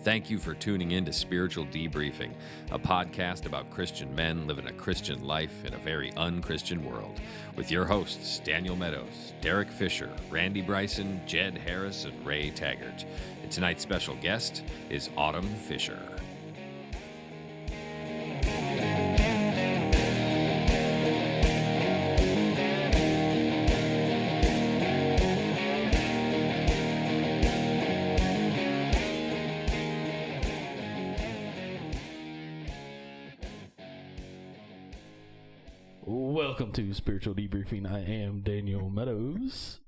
Thank you for tuning in to Spiritual Debriefing, a podcast about Christian men living a Christian life in a very unchristian world, with your hosts Daniel Meadows, Derek Fisher, Randy Bryson, Jed Harris, and Ray Taggart. And tonight's special guest is Autumn Fisher. Welcome to Spiritual Debriefing. I am Daniel Meadows.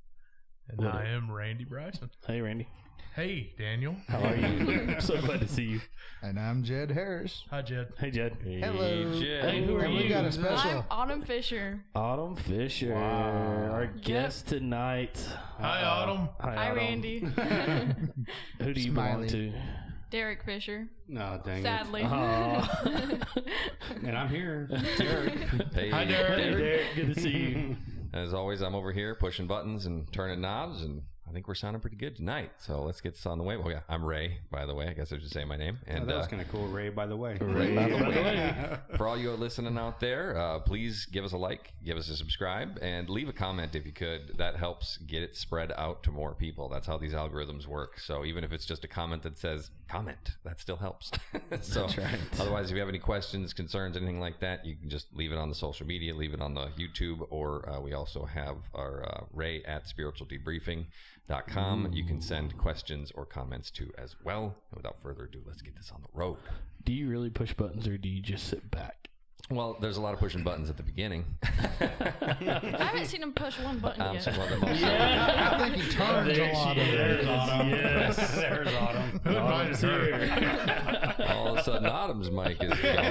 And I am Randy Bryson. Hey, Randy. Hey, Daniel. How are you? I'm so glad to see you. And I'm Jed Harris. Hi, Jed. Hey, Jed. Hello. Jed. Hey, who are And you? we got a special. I'm Autumn Fisher. Autumn Fisher, Wow. our guest tonight. Hi, Autumn. Hi, Autumn. Randy. Who do you belong Smiley. to? Derek Fisher. No, dang Sadly. Aw. it. And I'm here. Derek. Hey, Hi, Derek. Hey, Derek. Good to see you. As always, I'm over here pushing buttons and turning knobs, and I think we're sounding pretty good tonight. So let's get this on the way. Well, yeah, I'm Ray, by the way. I guess I should say my name. And That was kind of cool. Ray, by the way. Ray, by the way. for all you listening out there, please give us a like, give us a subscribe, and leave a comment if you could. That helps get it spread out to more people. That's how these algorithms work. So even if it's just a comment that says comment, that still helps. So That's right. otherwise, if you have any questions, concerns, anything like that, you can just leave it on the social media, leave it on the YouTube, or we also have our Ray at spiritualdebriefing.com. You can send questions or comments to as well. And without further ado, let's get this on the road. Do you really push buttons or do you just sit back? Well, there's a lot of pushing buttons at the beginning. I haven't seen him push one button yet. Well, the most- I think he turns a lot of There's it. Autumn. Yes. There's Autumn. Who invited her? all of a sudden, Autumn's mic is gone.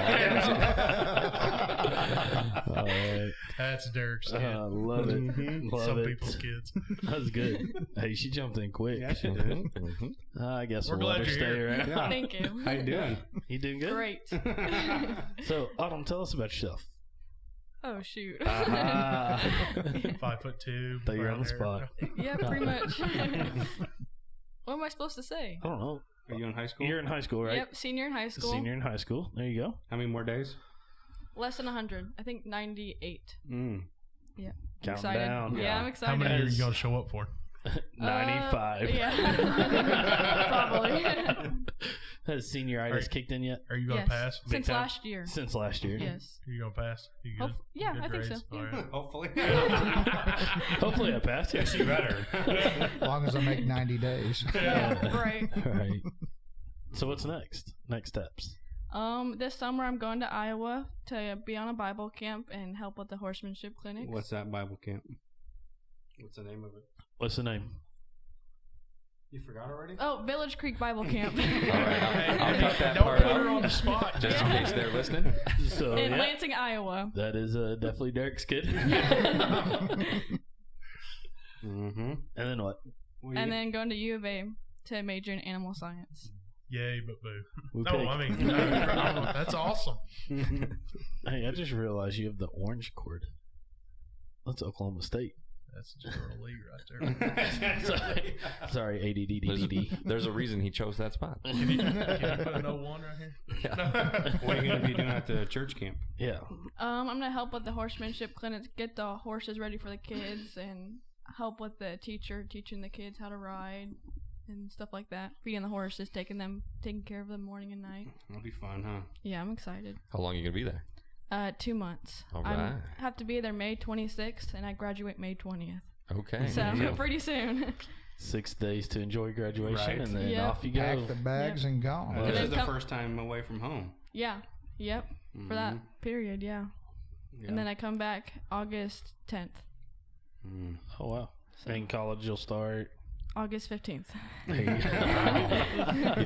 All right. That's Derek's kid. Love it. Love Some it. people's kids. That was good. Hey, she jumped in quick. Yeah, she did. I guess We're we'll let glad her you're stay here. around. Yeah. Thank you. How you doing? You doing good? Great. So, Autumn, tell us about yourself. Oh, shoot. 5'2". Thought you were on brown the hair. spot. Yeah, pretty much. What am I supposed to say? I don't know. Are you in high school? You're in high school, right? Yep, senior in high school. Senior in high school. There you go. How many more days? Less than 100. I think 98. Yeah. Counting Excited. down. Yeah, I'm How excited. many are you going to show up for? 95. Yeah. Probably. Has senioritis kicked in yet? Are you going to Yes. pass? Since time? last year. Since last year. Yes. Are you going to pass? You good? Yeah, Good I think grades? so. All right. Hopefully. Hopefully I passed. Yes, you better. As long as I make 90 days. Right. Right. So what's next? Next steps. This summer I'm going to Iowa to be on a Bible camp and help with the horsemanship clinic. What's that Bible camp? What's the name of it? What's the name? You forgot already? Oh, Village Creek Bible Camp. All right, I'll cut that Don't part put her on out, the spot. just in case they're listening. So In yeah, Lansing, Iowa. that is definitely Derek's kid. Mm-hmm. And then what? And then going to U of A to major in animal science. Yay, but boo. We No, pick. I mean, that's awesome. Hey, I just realized you have the orange cord. That's Oklahoma State. That's just a league right there. Sorry, ADDDD. There's a reason he chose that spot. Can you put an 01 right here? What are you going to be doing at the church camp? Yeah. I'm going to help with the horsemanship clinic, get the horses ready for the kids, and help with the teacher teaching the kids how to ride and stuff like that. Feeding the horses, taking care of them morning and night. That'll be fun, huh? Yeah, I'm excited. How long are you going to be there? 2 months. All I right. have to be there May 26th, and I graduate May 20th. Okay. So pretty soon. 6 days to enjoy graduation, Right. and then Yeah. off you go. Pack the bags and gone. This then is the come- first time away from home. Yeah. Yep. For that period, yeah. Yeah. And then I come back August 10th. Mm. Oh, wow. In college, you'll start. August 15th. You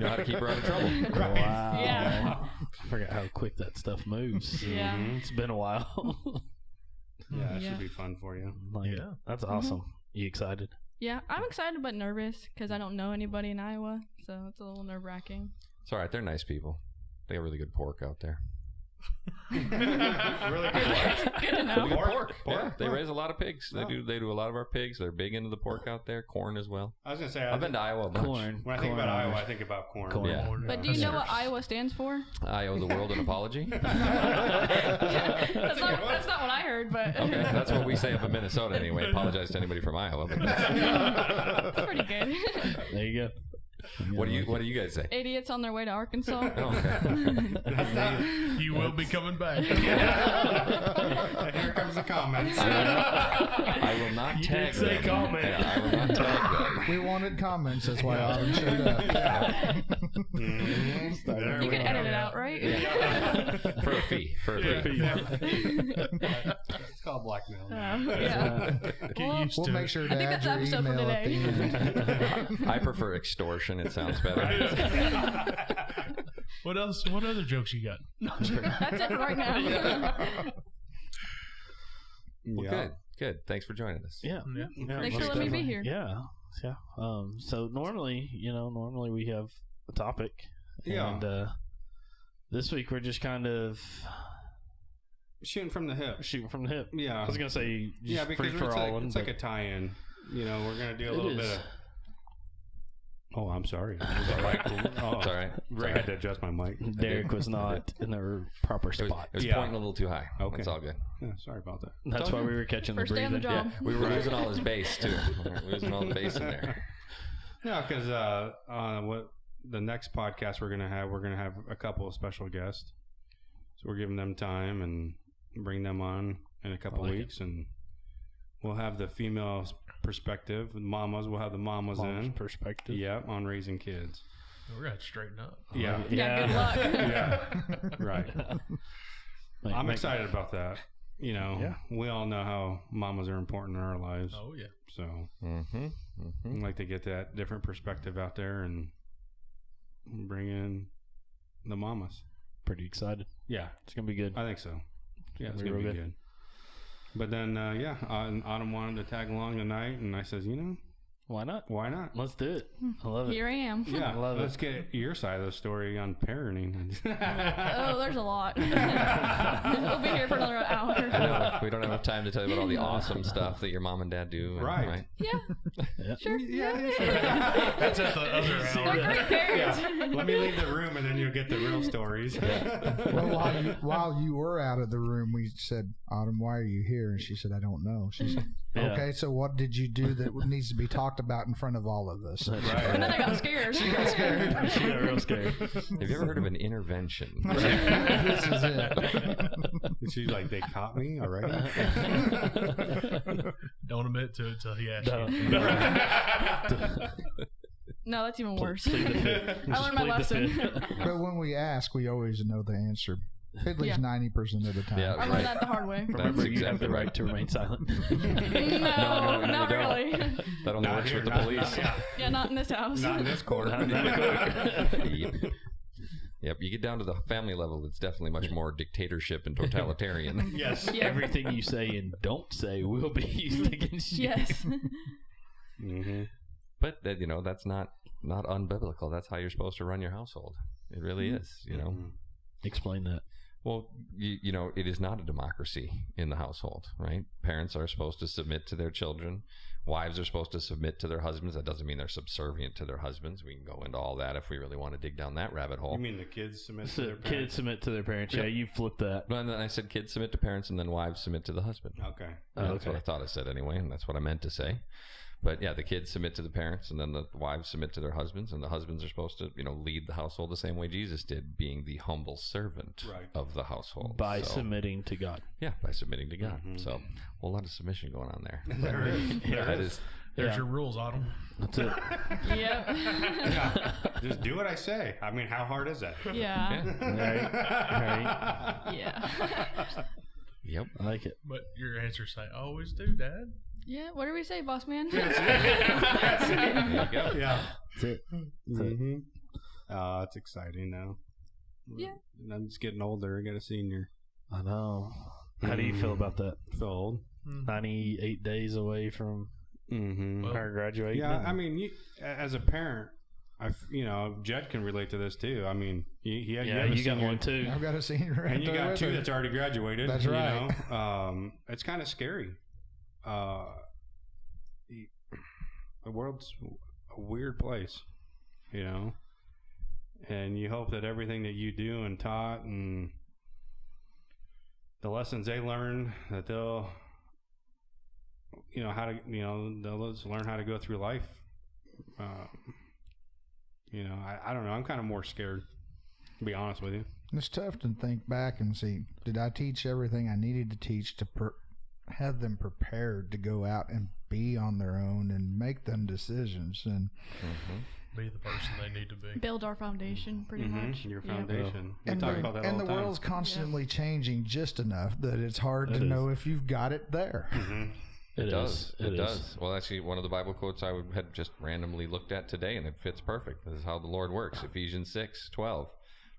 know how to keep her out of trouble. Wow. Yeah. I forgot how quick that stuff moves. Yeah. It's been a while. Yeah, it Yeah. should be fun for you. Like, Yeah. That's awesome. You excited? Yeah, I'm excited but nervous because I don't know anybody in Iowa, so it's a little nerve-wracking. It's all right. They're nice people. They have really good pork out there. Really good. Good to know. Pork. Yeah, they raise a lot of pigs. They do a lot of our pigs. They're big into the pork out there. Corn as well. I was gonna say I've been to Iowa a bunch. Corn. When I think about Iowa, I think about corn. Corn. Yeah. But do you know what Iowa stands for? I owe the world an apology. That's not what I heard, but Okay, that's what we say up in Minnesota anyway. Apologize to anybody from Iowa. But it's pretty good. There you go. what do you guys say? Idiots on their way to Arkansas. Oh, okay. You will be coming back. Here comes the comments. I will not tag say them. comment. Yeah, I will not tag them. We wanted comments. That's why Autumn showed up. There You we can go. edit it out, right? For a fee. It's called blackmail. Yeah. Get Well, used We'll to make it. sure I to think add that's your the episode for email at the end. I prefer extortion. It sounds better. What else? What other jokes you got? That's it for right now. Well, good. Thanks for joining us. Yeah. Yeah. Thanks for most letting me be definitely. here. Yeah. So normally we have a topic. Yeah. And this week we're just kind of Shooting from the hip. shooting from the hip. Yeah. I was gonna say just Yeah, because free for all. it's like a tie-in. You know, we're gonna do a little bit of. Oh, I'm sorry. Oh, It's all right. Ray had to adjust my mic. Derek was not in the proper It was, spot. it was Yeah. pointing a little too high. Okay. It's all good. Yeah, sorry about that. That's why we were catching First the day on the breathing. job. Yeah, we were losing all his bass too. We were losing all the bass in there. Yeah, because what the next podcast we're gonna have a couple of special guests. So we're giving them time and bring them on in a couple I like weeks, and we'll have the female perspective. The mamas, we'll have the mamas Mom's in. perspective. Yep, on raising kids. We're gonna have to straighten up. Yeah, Yeah, good luck. yeah, right. Like, I'm make- excited about that. You know, Yeah. we all know how mamas are important in our lives. Oh yeah. So Mm-hmm. I'd like to get that different perspective out there and bring in the mamas. Pretty excited. Yeah, It's gonna be good. I think so. Yeah, it's Gonna going be to be real good. But then, Autumn wanted to tag along tonight, and I says, Why not? why not? Let's do it. I love it. Here I am. Yeah, love let's get your side of the story on parenting. Oh, there's a lot. We'll be here for another hour. I know we don't have enough time to tell you about all the awesome stuff that your mom and dad do. And, Right. Yeah, sure. That's at the other They're hour. great parents. Yeah. Let me leave the room, and then you'll get the real stories. Well, while you were out of the room, we said, Autumn, why are you here? And she said, I don't know. She said, Yeah. okay, so what did you do that needs to be talked about in front of all of us? And then I got scared. She got real scared. Have you ever heard of an intervention? This is it. She's like, they caught me already? Don't admit to it till he asks No. you. No, that's even worse. Plead the fifth. I Just learned my plead the lesson. fifth. But when we ask, we always know the answer. At least 90% of the time. Yeah. I learned that the hard way. Remember, That's you have exactly the right right. to remain silent. No, not you don't. really. That only works with the police. Yeah, not in this house. Not in this court. Yep. Yep, you get down to the family level, it's definitely much more dictatorship and totalitarian. Yes. Yeah. Everything you say and don't say will be used against you. Yes. Mm-hmm. But that, that's not unbiblical. That's how you're supposed to run your household. It really is, Explain that. Well, it is not a democracy in the household, right? Parents are supposed to submit to their children. Wives are supposed to submit to their husbands. That doesn't mean they're subservient to their husbands. We can go into all that if we really want to dig down that rabbit hole. You mean the kids submit to So their kids parents? submit to their parents. Yeah, you flipped that. No, and then I said kids submit to parents, and then wives submit to the husband. Okay. That's what I thought I said anyway, and that's what I meant to say. But yeah, the kids submit to the parents, and then the wives submit to their husbands, and the husbands are supposed to, lead the household the same way Jesus did, being the humble servant of the household. By submitting to God. Yeah, by submitting to God. Mhm. So, a whole lot of submission going on there. There is. There's your rules, Autumn. That's it. Yep. Yeah. Just do what I say. I mean, how hard is that? Yeah. Right. Yeah. Yep. I like it. But your answers say, always do, Dad. Yeah. What do we say, boss man? There you go. Yeah. That's it. Mm-hmm. It's exciting now. Yeah. I'm just getting older. I got a senior. I know. How do you feel about that? Feel old. 98 days away from Mm-hmm. her graduating. Yeah, I mean, as a parent, Jed can relate to this too. I mean, you got one too. I've got a senior, and you got two that's already graduated. That's right. It's kind of scary. The world's a weird place, and you hope that everything that you do and taught and the lessons they learn, that they'll, they'll just learn how to go through life. I don't know. I'm kind of more scared, to be honest with you. It's tough to think back and see, did I teach everything I needed to teach to have them prepared to go out and be on their own and make them decisions and be the person they need to be. Build our foundation, pretty much. Your foundation. Yeah. We talk about that all the time. And the world's constantly changing just enough that it's hard to know if you've got it there. It does. It does. Well, actually, one of the Bible quotes I had just randomly looked at today, and it fits perfect. This is how the Lord works. Ephesians 6:12.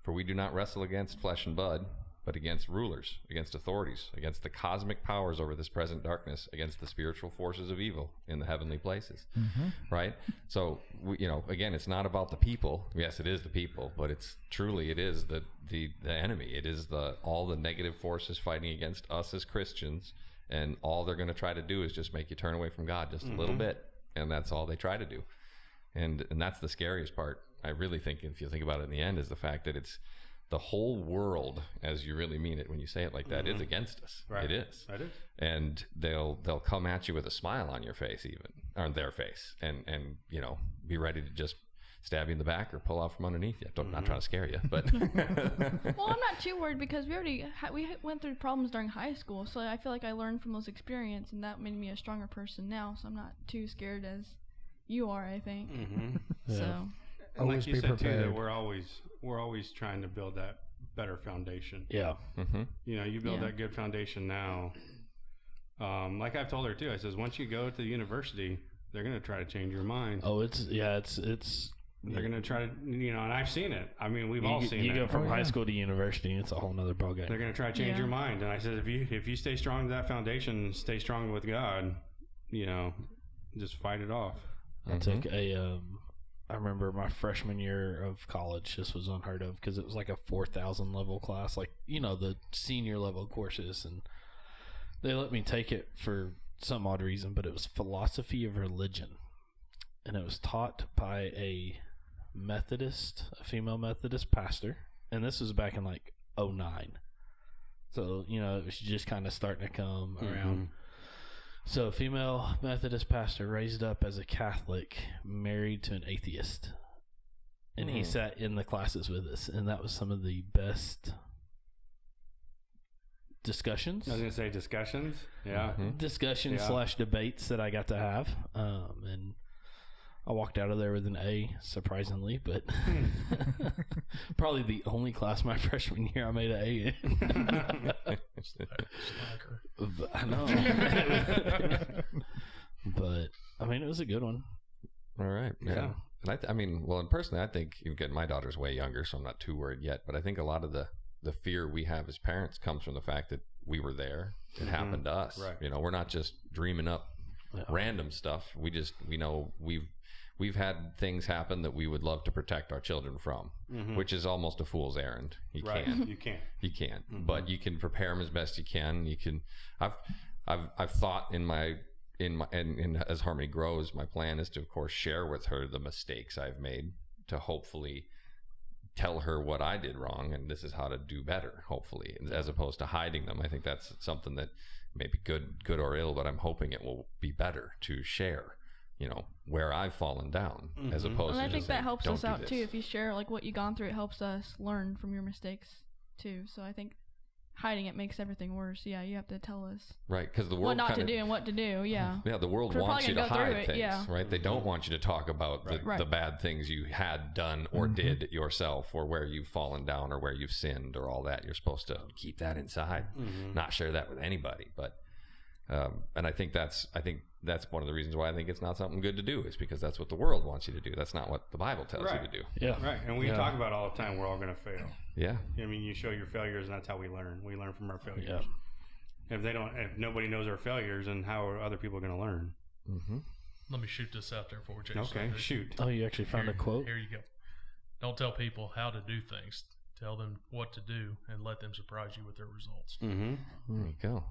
For we do not wrestle against flesh and blood, but against rulers, against authorities, against the cosmic powers over this present darkness, against the spiritual forces of evil in the heavenly places. Right? So, again, it's not about the people. Yes, it is the people, but it is the enemy. It is all the negative forces fighting against us as Christians. And all they're going to try to do is just make you turn away from God just a little bit. And that's all they try to do. And that's the scariest part. I really think, if you think about it in the end, is the fact that it's the whole world, as you really mean it when you say it like that, is against us. Right. It is. It is. And they'll come at you with a smile on your face, even, or on their face, and be ready to just stab you in the back or pull out from underneath you. I'm not trying to scare you, but Well, I'm not too worried because we went through problems during high school, so I feel like I learned from those experiences, and that made me a stronger person now. So I'm not too scared as you are, I think. So, and like Always you be said too, prepared. that we're always trying to build that better foundation. Yeah. You build that good foundation now. Like I've told her too. I says once you go to the university, they're going to try to change your mind. Oh, it's They're going to try to, and I've seen it. I mean, we've all seen it. You go from high school to university, it's a whole nother ballgame. They're going to try to change your mind. And I said, if you stay strong to that foundation, stay strong with God, just fight it off. I took I remember my freshman year of college, this was unheard of because it was like a 4,000 level class, like, the senior level courses. And they let me take it for some odd reason, but it was philosophy of religion. And it was taught by a female Methodist pastor. And this was back in like 2009. So, it was just kind of starting to come around. So a female Methodist pastor raised up as a Catholic, married to an atheist. And he sat in the classes with us. And that was some of the best discussions. I was going to say discussions. Yeah. Discussions / debates that I got to have. And I walked out of there with an A, surprisingly, but probably the only class my freshman year I made an A in. I know. But, I mean, it was a good one. all right. Yeah. And personally, I think my daughter's way younger, so I'm not too worried yet. But I think a lot of the fear we have as parents comes from the fact that we were there. It happened to us. Right. We're not just dreaming up random stuff. We know we've had things happen that we would love to protect our children from, which is almost a fool's errand. You can't. But you can prepare them as best you can. I've thought in as Harmony grows, my plan is to, of course, share with her the mistakes I've made to hopefully tell her what I did wrong and this is how to do better, hopefully, as opposed to hiding them. I think that's something that may be good or ill, but I'm hoping it will be better to share, where I've fallen down, as opposed to I think that helps us out this. too. If you share like what you gone through, it helps us learn from your mistakes too. So I think hiding it makes everything worse. Yeah, you have to tell us right, because the world what not to do and what to do. Yeah, the world We're wants you to probably gonna go hide through it, things, right? They don't want you to talk about the bad things you had done or did yourself, or where you've fallen down, or where you've sinned, or all that. You're supposed to keep that inside, not share that with anybody. But and I think that's one of the reasons why I think it's not something good to do, is because that's what the world wants you to do. That's not what the Bible tells you to do. Yeah, right. And we talk about all the time, we're all going to fail. Yeah. I mean, you show your failures, and that's how we learn. We learn from our failures. Yeah. If nobody knows our failures, then how are other people going to learn? Let me shoot this out there for you, Jason. Okay, shoot. Oh, you actually found a quote? Here you go. Don't tell people how to do things. Tell them what to do and let them surprise you with their results. Mm-hmm. There you go.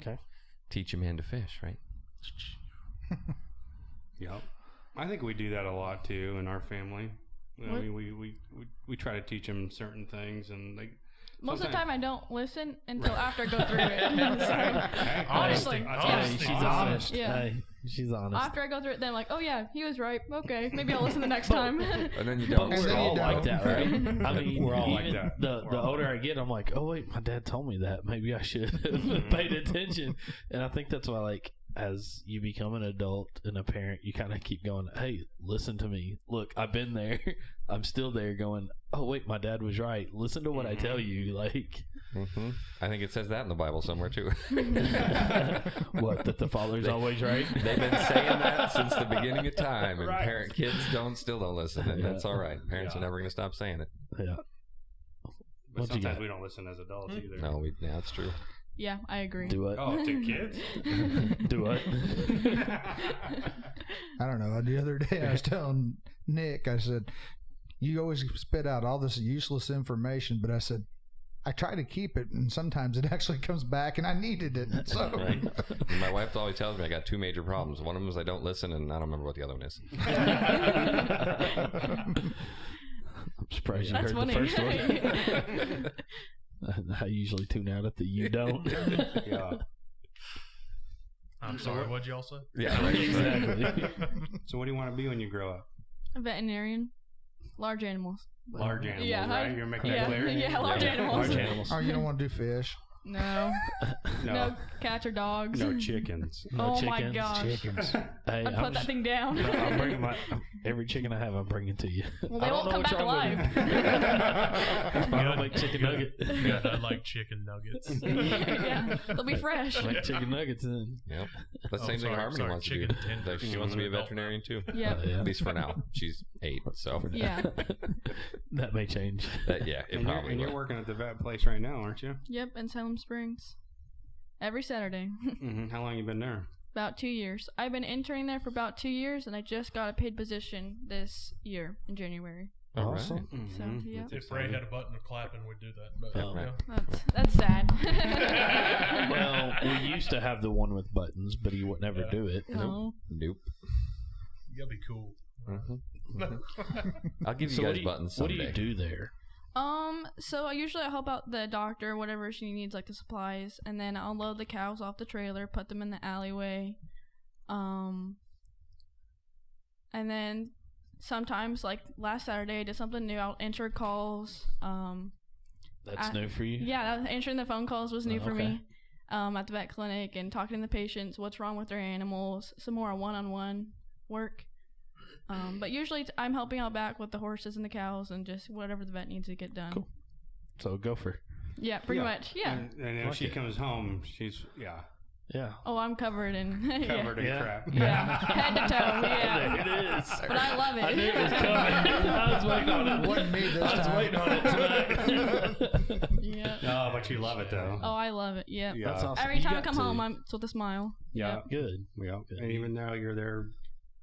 Okay. Teach a man to fish, right? Yep. I think we do that a lot too in our family. You know, What? we try to teach them certain things, and like Most of the sometimes- time, I don't listen until after I go through it. Hey, Honesty. Yeah. Honesty. She's Honesty. honest. Yeah. Hey, she's honest. After I go through it, then I'm like, oh yeah, he was right. Okay, maybe I'll listen the next time. And then you But don't. And we're then you all like don't. that, right? I mean, We're all like even that. The We're all older like I get, I'm like, oh wait, my dad told me that. Maybe I should have paid attention. And I think that's why, like, as you become an adult and a parent, you kind of keep going, hey, listen to me. Look, I've been there. I'm still there going, oh wait, my dad was right. Listen to what I tell you. Like, Mm-hmm. I think it says that in the Bible somewhere too. what, that the father's always right? They've been saying that since the beginning of time, and Right. kids still don't listen, and that's all right. Parents Yeah. are never going to stop saying it. Yeah. But What'd you sometimes got? we don't listen as adults either. No, yeah, that's true. Yeah, I agree. Do what? Oh, to kids? Do what? I don't know. The other day I was telling Nick, I said, you always spit out all this useless information, but I said, I try to keep it, and sometimes it actually comes back, and I needed it. So Right? And my wife always tells me I got two major problems. One of them is I don't listen, and I don't remember what the other one is. I'm surprised you That's heard funny. the first one. I usually tune out at the you don't. Yeah. I'm sorry, what'd y'all say? Yeah, right. Exactly. So what do you want to be when you grow up? A veterinarian. Large animals. Large animals, Yeah, right? You're making yeah, that clear? yeah, large Yeah. animals. Large animals. oh, you don't want to do fish? No, no cats or dogs. No chickens. No oh my chickens. gosh. Chickens. Hey, I'd put that thing down. I'm bringing every chicken I have. I'm bringing to you. Well, they I don't won't know come what's back wrong with alive. it. I don't make chicken nugget. Yeah, I like chicken nuggets. Yeah, they'll be fresh. I make chicken nuggets in. Yep. That's the Oh, same thing sorry, Harmony sorry, wants to do. chicken tenders. She wants to be a veterinarian too. Yep. Yeah. At least for now. She's 8, so Yeah. That may change. yeah, it And probably you're will. working at the vet place right now, aren't you? Yep, in Salem Springs. Every Saturday. Mm-hmm. How long you been there? About 2 years. I've been interning there for about 2 years, and I just got a paid position this year in January. All right. Awesome. So, Mhm. yeah. That's If Ray exciting. had a button of clapping, we'd do that. But, Oh. yeah. That's sad. Well, we used to have the one with buttons, but he would never Yeah. do it. No. Nope. You gotta be cool. I'll give you So what guys do buttons What someday. do you do there? So I usually help out the doctor, whatever she needs, like the supplies, and then I'll load the cows off the trailer, put them in the alleyway. And then sometimes, like last Saturday, I did something new. I'll answer calls. That's new for you? Yeah, answering the phone calls was new Oh, for okay. me. At the vet clinic and talking to the patients, what's wrong with their animals, some more one-on-one work. But usually I'm helping out back with the horses and the cows and just whatever the vet needs to get done. Cool. So go for. Yeah, pretty much. Yeah. And if Like she it. comes home, she's Yeah. Oh, I'm covered in covered in Yeah. crap. yeah, head to toe. Yeah, There it is. but I love it. I knew it was coming. I was waiting on it. Wasn't me this I was time. waiting on it tonight. Yeah. No, but you love it though. Oh, I love it. Yeah. Yeah. That's awesome. Every You time I got come to- home, it's with a smile. Yeah. Yep. Good. Yeah. Good. And even though you're there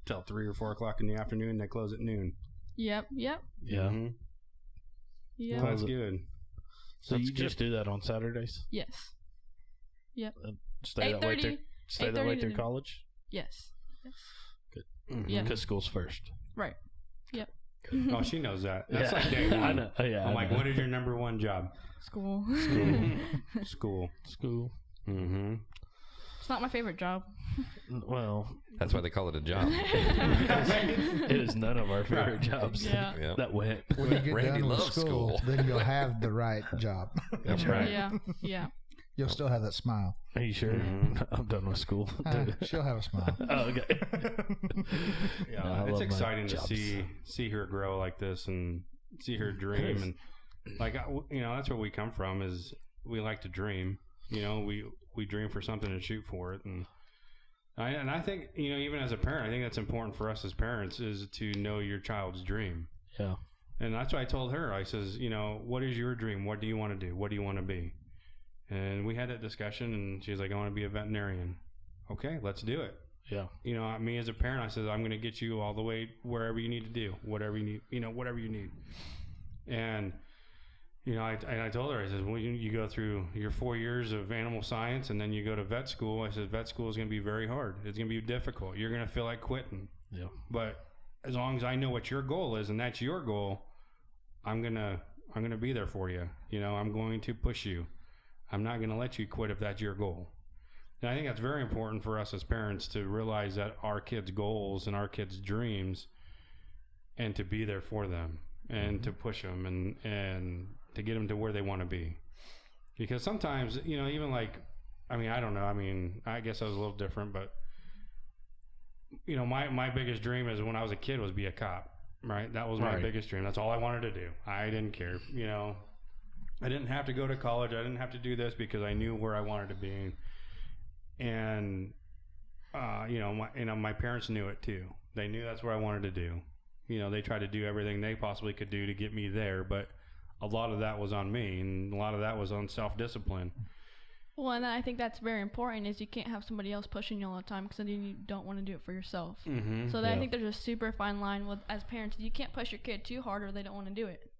till 3 or 4 o'clock in the afternoon, they close at noon. Yep. Yep. Yeah. Mhm. Yep. Well, that's good. So That's you just do that on Saturdays? Yes. Stay that way 8:30. through. Stay that way 8:30 through to- college. Yes. Yes. Mhm. Yeah. Because school's first. Right. Yep. Oh, she knows that. That's Yeah. like day one. I know. Oh, yeah. I'm I like, know. what is your number one job? School. School. School? Mm-hmm. It's not my favorite job. Well, That's why they call it a job. it is none of our favorite jobs. Yeah. Yep. That went. When you get Randy done with loves school, school. then you'll have the right job. That's right. Yeah. Yeah. You'll still have that smile. Are you sure? Mhm. I'm done with school. She'll have a smile. Oh, okay. Yeah, No, I it's love my exciting to jobs. see her grow like this and see her dream, and like that's where we come from. Is we like to dream. We dream for something and shoot for it, and I think even as a parent, I think that's important for us as parents is to know your child's dream. Yeah. And that's what I told her. I says, what is your dream? What do you want to do? What do you want to be? And we had that discussion, and she was like, I want to be a veterinarian. Okay, let's do it. Yeah. You know, me as a parent, I said, I'm going to get you all the way wherever you need to do, whatever you need, you know, whatever you need. And, you know, I told her, I said, well, you go through your 4 years of animal science and then you go to vet school. I said, vet school is going to be very hard. It's going to be difficult. You're going to feel like quitting. Yeah. But as long as I know what your goal is and that's your goal, I'm going to be there for you. You know, I'm going to push you. I'm not going to let you quit if that's your goal. And I think that's very important for us as parents to realize that our kids' goals and our kids' dreams, and to be there for them and to push them and to get them to where they want to be. Because sometimes, you know, even like, I mean, I don't know. I mean, I guess I was a little different, but, you know, my biggest dream is when I was a kid was be a cop, right? That was my biggest dream. That's all I wanted to do. I didn't care, you know. I didn't have to go to college. I didn't have to do this because I knew where I wanted to be. And, you know, my parents knew it too. They knew that's what I wanted to do. You know, they tried to do everything they possibly could do to get me there, but a lot of that was on me, and a lot of that was on self-discipline. Well, and I think that's very important, is you can't have somebody else pushing you all the time, because then you don't want to do it for yourself. Mm-hmm. So I think there's a super fine line with, as parents, you can't push your kid too hard or they don't want to do it.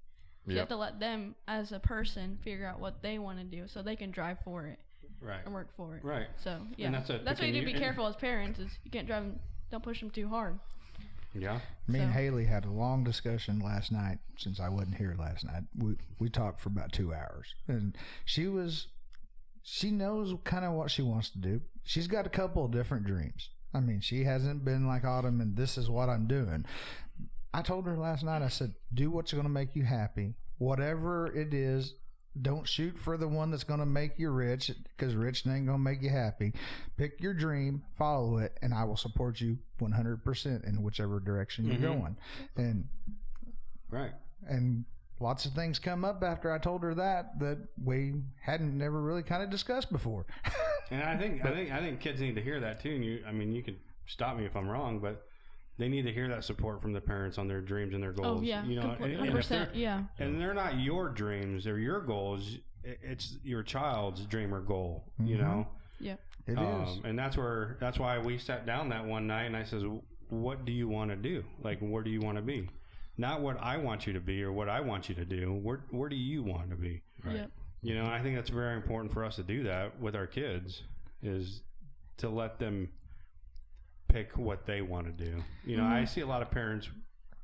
So you have to let them, as a person, figure out what they want to do so they can drive for it. Right. And work for it. Right. So, yeah. And that's why you need to be careful as parents, is you can't drive them, don't push them too hard. Yeah. Me and Haley had a long discussion last night, since I wasn't here last night. We talked for about 2 hours, and she knows kind of what she wants to do. She's got a couple of different dreams. I mean, she hasn't been like Autumn and this is what I'm doing. I told her last night, I said, do what's going to make you happy. Whatever it is, don't shoot for the one that's going to make you rich, because rich ain't going to make you happy. Pick your dream, follow it, and I will support you 100% in whichever direction you're going. And and lots of things come up after I told her that we hadn't never really kind of discussed before. And I think kids need to hear that too. And you can stop me if I'm wrong, but they need to hear that support from the parents on their dreams and their goals. Oh, yeah. You know, 100%, yeah. And they're not your dreams, they're your goals. It's your child's dream or goal, you know? Yeah. It is. And that's why we sat down that one night and I says, what do you want to do? Like, where do you want to be? Not what I want you to be or what I want you to do. Where do you want to be? Right. Yep. You know, I think that's very important for us to do that with our kids, is to let them pick what they want to do. You know, I see a lot of parents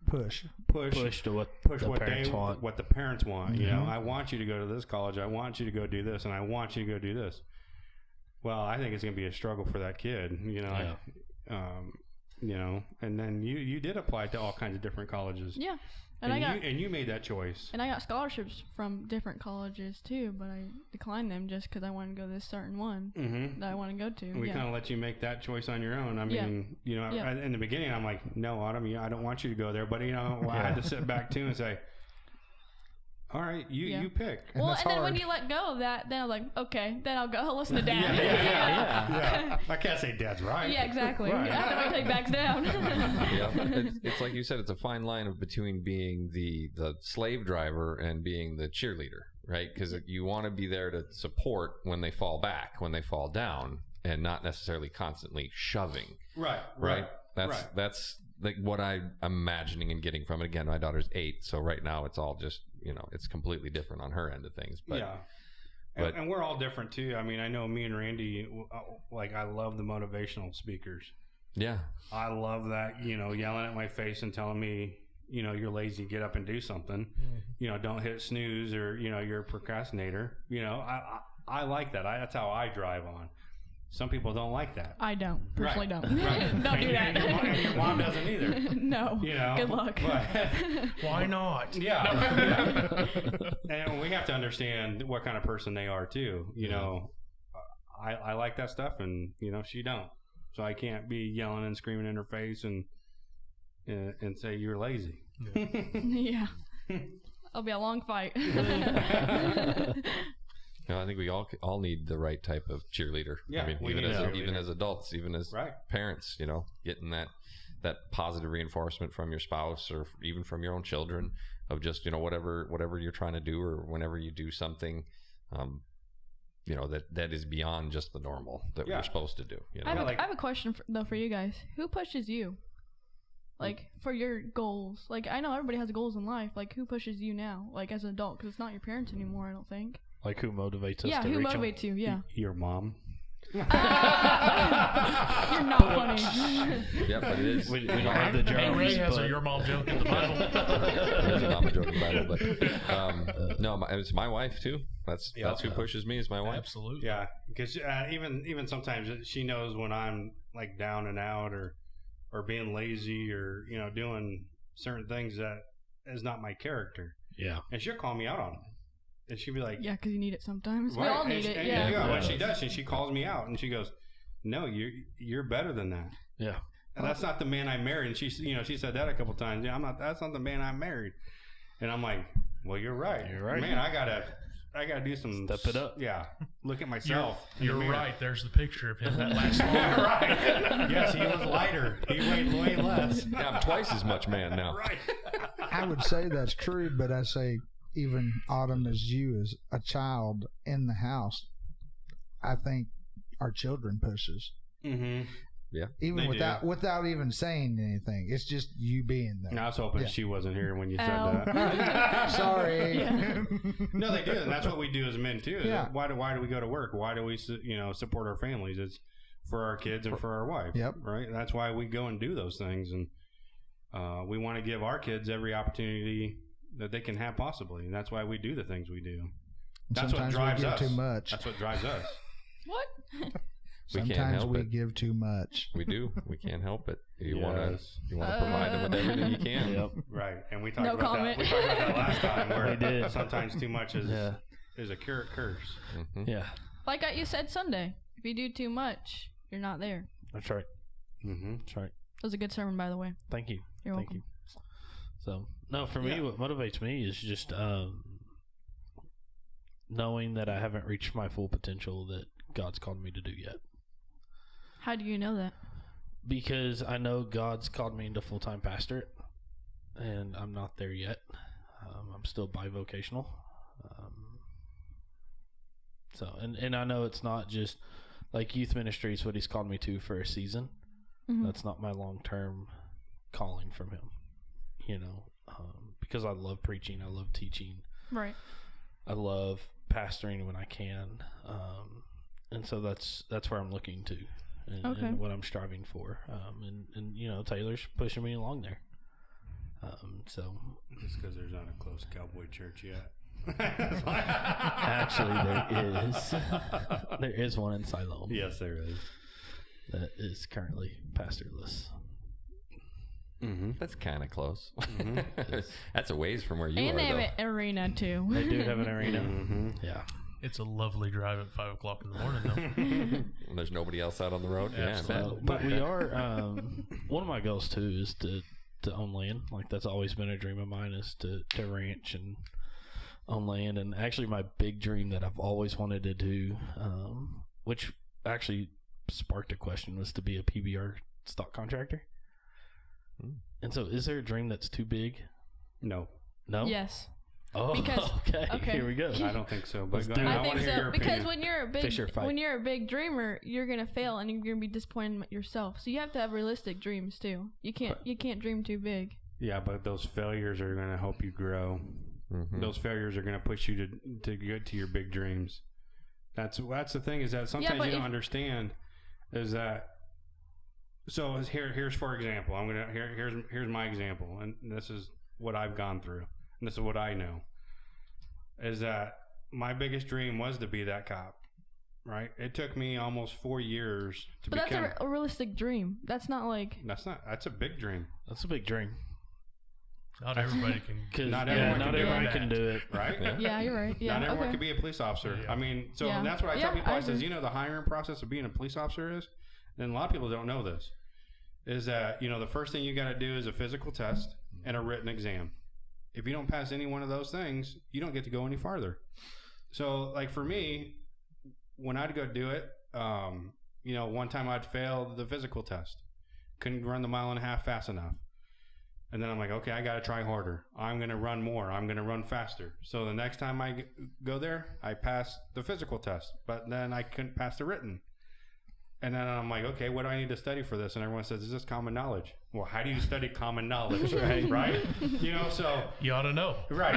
push to what the parents want. What the parents want. You know, I want you to go to this college. I want you to go do this, and I want you to go do this. Well, I think it's going to be a struggle for that kid. You know, you know, and then you did apply to all kinds of different colleges. Yeah. And you made that choice. And I got scholarships from different colleges too, but I declined them just because I wanted to go to this certain one that I want to go to. We kind of let you make that choice on your own. I mean, you know, in the beginning, I'm like, no, Autumn, I don't want you to go there. But, you know, I had to sit back too and say, all right, you pick. Well, and then when you let go of that, then I was like, okay, then I'll go listen to Dad. Yeah. I can't say Dad's right. Yeah, exactly. I have to wait till he backs down. It's like you said, it's a fine line between being the slave driver and being the cheerleader, right? Because you want to be there to support when they fall back, when they fall down, and not necessarily constantly shoving. Right. That's like what I'm imagining and getting from it. Again, my daughter's 8, so right now it's all just, you know, it's completely different on her end of things. But, and we're all different too. I mean, I know me and Randy, like, I love the motivational speakers. Yeah. I love that, you know, yelling at my face and telling me, you know, you're lazy, get up and do something. You know, don't hit snooze, or, you know, you're a procrastinator. You know, I like that. That's how I drive on. Some people don't like that. I don't. Personally don't. Right. Don't do that. And your mom doesn't either. No. You know, good luck. Why not? Yeah. And we have to understand what kind of person they are too. You know, I like that stuff, and, you know, she don't. So I can't be yelling and screaming in her face and say you're lazy. Yeah. It'll be a long fight. You know, I think we all need the right type of cheerleader. Yeah, I mean, even as adults, even as parents, you know, getting that positive reinforcement from your spouse, or even from your own children, of just, you know, whatever you're trying to do, or whenever you do something, you know, that is beyond just the normal that Yeah. we're supposed to do. You know? I have a question for you guys. Who pushes you? Like, for your goals. Like, I know everybody has goals in life. Like, who pushes you now? Like, as an adult? Because it's not your parents anymore, I don't think. Like, who motivates us Yeah, to who reach 'em? motivates you? Yeah. Your mom. You're not funny. Yeah, but it is. We don't have the Hey, Ray jokes, has a but your mom joke in the Bible. There's a mama joke about it, but no, it's my wife too. That's who pushes me is my wife. Absolutely. Yeah, because even sometimes she knows when I'm like down and out or being lazy or doing certain things that is not my character, yeah. and she'll call me out on it, and she'll be like, Yeah, because you need it sometimes. We Right, all need and- it. and- Yeah. What she does, she calls me out and she goes, "No, you're better than that." Yeah. And that's not the man I married. And she said that a couple times. Yeah, that's not the man I married. And I'm like, well, you're right. You're right. Man, I gotta do some Step it up. Yeah, look at myself. in the You're mirror. right. There's the picture of him that last week. You're right. Yes, he was lighter. He weighed way less. Yeah, I'm twice as much man now. Right. I would say that's true, but I say even Autumn, as you as a child in the house, I think our children pushes. Mm-hmm. Even They without even saying anything. It's just you being there. I was hoping Yeah. she wasn't here when you said Ow. that. Sorry. Yeah. No, they do, and that's what we do as men too. Yeah. Why do we go to work? Why do we support our families? It's for our kids and for our wife. Yep. Right. That's why we go and do those things, and we want to give our kids every opportunity that they can have possibly, and that's why we do the things we do. That's what Sometimes drives we give us. too much. That's what drives us. What? We can't Sometimes help we it. give too much. We do. We can't help it. You Yes. want to provide them with everything you can. Yep. Right. And we talked No about comment. that. We talked about that last time. Where We did. sometimes too much is Yeah. a curse. Mhm. Yeah. Like you said Sunday. If you do too much, you're not there. That's right. Mm-hmm. That's right. That was a good sermon, by the way. Thank you. You're Thank welcome. you. So, no, for me, Yeah. what motivates me is just knowing that I haven't reached my full potential that God's called me to do yet. How do you know that? Because I know God's called me into full-time pastorate, and I'm not there yet. I'm still bivocational. And I know it's not just like youth ministry is what He's called me to for a season. Mhm. That's not my long-term calling from Him, because I love preaching, I love teaching, Right. I love pastoring when I can, and so that's where I'm looking to, and what I'm striving for, and Taylor's pushing me along there. So Just because there's not a close cowboy church yet. actually, there is one in Siloam. Yes, there is. That is currently pastorless. Mm-hmm. That's kind of close. Mm-hmm. That's a ways from where you And are, they have though. an arena, too. They do have an arena. Mm-hmm. Yeah. It's a lovely drive at 5 o'clock in the morning, though. When there's nobody else out on the road. Absolutely. Yeah, But we are. One of my goals too is to own land. Like that's always been a dream of mine is to ranch and own land. And actually, my big dream that I've always wanted to do, which actually sparked a question, was to be a PBR stock contractor. And so, is there a dream that's too big? No, No. Yes. Oh, Because- okay. okay. Here we go. I don't think so. But Let's go do ahead. it. I wanna think hear so your because opinion. when you're a big dreamer, you're gonna fail and you're gonna be disappointed in yourself. So you have to have realistic dreams too. You can't dream too big. Yeah, but those failures are going to help you grow. Mhm. Those failures are going to push you to get to your big dreams. That's the thing is that sometimes but you don't understand is that. So here's for example, here's my example, and this is what I've gone through, and this is what I know. Is that my biggest dream was to be that cop, right? It took me almost 4 years to But become. that's a realistic dream. That's not like That's a big dream, That's a big dream. Not everybody can. Because Not not everyone everyone can can do do it. right? yeah, you're right. Yeah, Not everyone okay. can be a police officer. Yeah. I mean, so Yeah. that's what I Yeah, tell people. I I says, agree. the hiring process of being a police officer is, and a lot of people don't know this, is that, the first thing you got to do is a physical test and a written exam. If you don't pass any one of those things, you don't get to go any farther. So, like for me, when I'd go do it, one time I'd fail the physical test. Couldn't run the 1.5 miles fast enough. And then I'm like, okay, I got to try harder. I'm going to run more. I'm going to run faster. So the next time I go there, I pass the physical test, but then I couldn't pass the written. And then I'm like, okay, what do I need to study for this? And everyone says, is this common knowledge? Well, how do you study common knowledge? Right? You know, so. You ought to know. Right.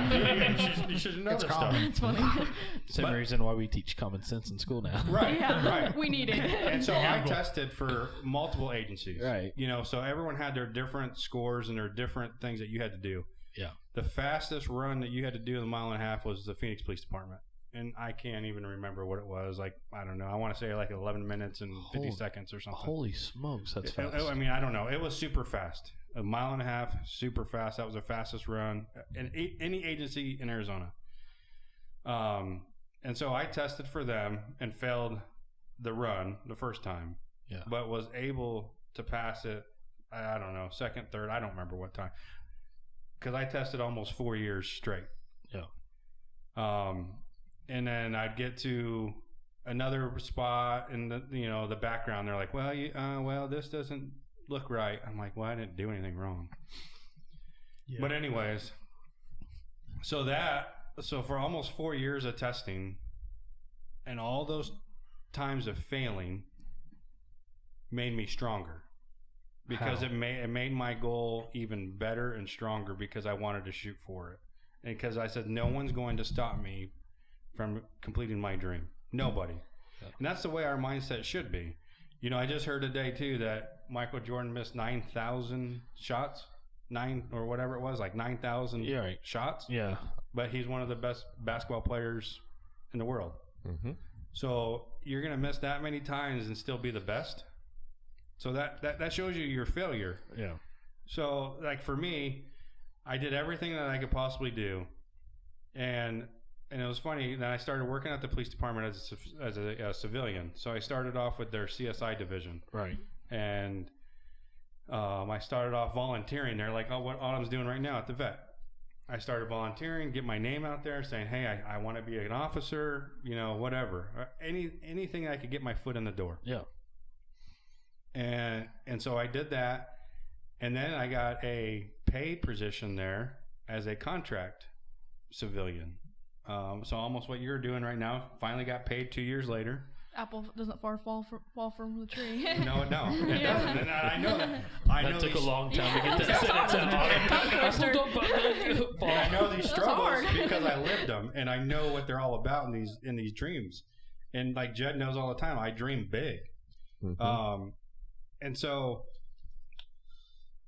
You should know It's this common. stuff. It's funny. Same reason why we teach common sense in school now. Right. Yeah, Right. we need it. And so I tested for multiple agencies. Right. You know, so everyone had their different scores and their different things that you had to do. Yeah. The fastest run that you had to do in a mile and a half was the Phoenix Police Department. And I can't even remember what it was. Like, I don't know. I want to say like 11 minutes and 50 seconds or something. Holy smokes, that's fast. I mean, I don't know. It was super fast. A mile and a half, super fast. That was the fastest run in any agency in Arizona. And so I tested for them and failed the run the first time. Yeah. But was able to pass it, I don't know, second, third. I don't remember what time. Because I tested almost 4 years straight. Yeah. And then I'd get to another spot in the background. They're like, well, this doesn't look right. I'm like, well, I didn't do anything wrong. Yeah. But anyways, so for almost 4 years of testing and all those times of failing made me stronger because How? it made my goal even better and stronger because I wanted to shoot for it. And because I said, no one's going to stop me from completing my dream. Nobody. Yeah. And that's the way our mindset should be. You know, I just heard today too that Michael Jordan missed 9,000 shots, 9 or whatever it was, like 9,000 shots. Yeah. But he's one of the best basketball players in the world. Mm-hmm. So you're going to miss that many times and still be the best. So that shows you your failure. Yeah. So like for me, I did everything that I could possibly do. And it was funny that I started working at the police department as a civilian. So I started off with their CSI division. Right. And I started off volunteering. They're like, oh, what Autumn's doing right now at the vet. I started volunteering, get my name out there, saying, hey, I want to be an officer, you know, whatever. Anything I could get my foot in the door. Yeah. And so I did that. And then I got a paid position there as a contract civilian. So almost what you're doing right now. Finally got paid 2 years later. Apple doesn't fall from the tree. No, it don't. It doesn't. And I know that. That took a long time to get that sentence out. And I know these struggles hard. because I lived them, and I know what they're all about in these dreams. And like Jed knows all the time, I dream big. Mm-hmm. And so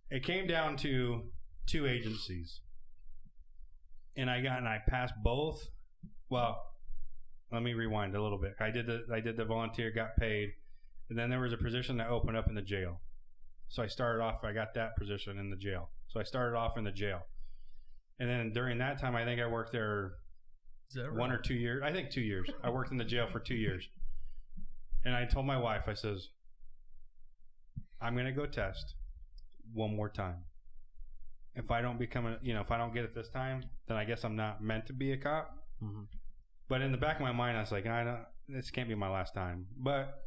it came down to 2 agencies, and I passed both. Well, let me rewind a little bit. I did the volunteer, got paid, and then there was a position that opened up in the jail. So I started off. I got that position in the jail. So I started off in the jail, and then during that time, I think I worked there Is that 1 or 2 years. I think 2 years. I worked in the jail for 2 years, and I told my wife, I says, I'm gonna go test one more time. If I don't if I don't get it this time, then I guess I'm not meant to be a cop. Mm-hmm. But in the back of my mind, I was like, this can't be my last time. But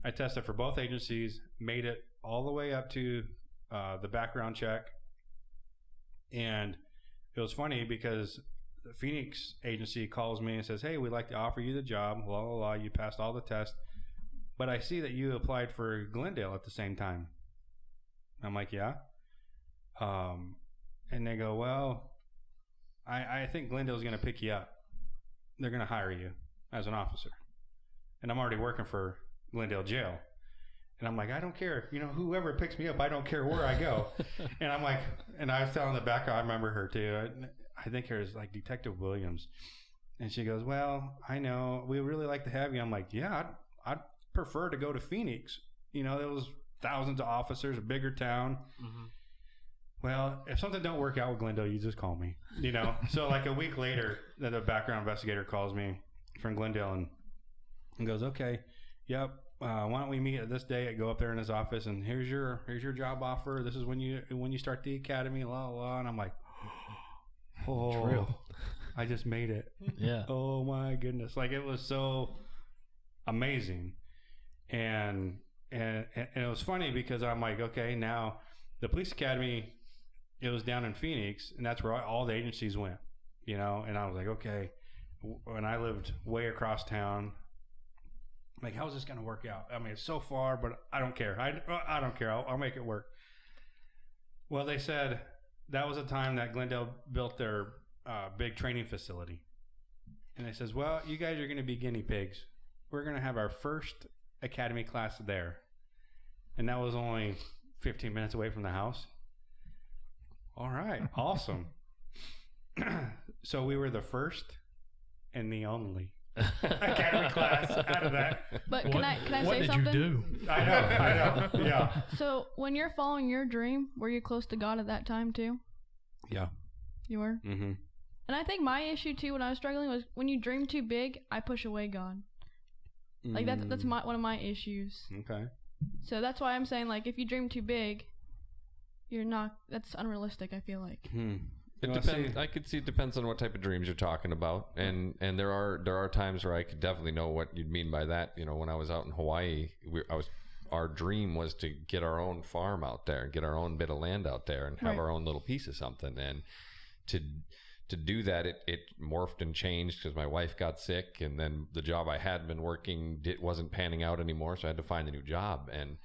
I tested for both agencies, made it all the way up to the background check. And it was funny because the Phoenix agency calls me and says, hey, we'd like to offer you the job. Blah, blah, blah. You passed all the tests. But I see that you applied for Glendale at the same time. I'm like, yeah. And they go, well, I think Glendale's going to pick you up. They're going to hire you as an officer. And I'm already working for Glendale Jail. And I'm like, I don't care. You know, whoever picks me up, I don't care where I go. And I'm like, and I was telling the back, I remember her too. I think her is like Detective Williams. And she goes, well, I know. We really like to have you. I'm like, yeah, I'd prefer to go to Phoenix. You know, there was thousands of officers, a bigger town. Mm-hmm. Well, if something don't work out with Glendale, you just call me, you know? So like a week later, the background investigator calls me from Glendale and goes, okay, yep. Why don't we meet at this day? I go up there in his office and here's your job offer. This is when you start the academy, la, la, la. And I'm like, oh, real. I just made it. Yeah. Oh my goodness. Like it was so amazing. And it was funny because I'm like, okay, now the police academy it was down in Phoenix, and that's where all the agencies went, you know. And I was like, okay. When I lived way across town, I'm like, how's this going to work out? I mean, it's so far, but I don't care. I don't care. I'll make it work. Well, they said that was the time that Glendale built their big training facility. And they says, well, you guys are going to be guinea pigs. We're going to have our first academy class there. And that was only 15 minutes away from the house. All right. Awesome. So we were the first and the only academy class out of that. But What- can I what say did something? you do? I know. Yeah. So when you're following your dream, were you close to God at that time too? Yeah. You were. Mm-hmm. And I think my issue too when I was struggling was when you dream too big, I push away God. Like that's one of my issues. Okay. So that's why I'm saying like if you dream too big, you're not. That's unrealistic. I feel like. It Well, depends. see- I could see it depends on what type of dreams you're talking about, and there are times where I could definitely know what you'd mean by that. You know, when I was out in Hawaii, our dream was to get our own farm out there and get our own bit of land out there and have Right. our own little piece of something. And to do that, it morphed and changed because my wife got sick, and then the job I had been working wasn't panning out anymore, so I had to find a new job. And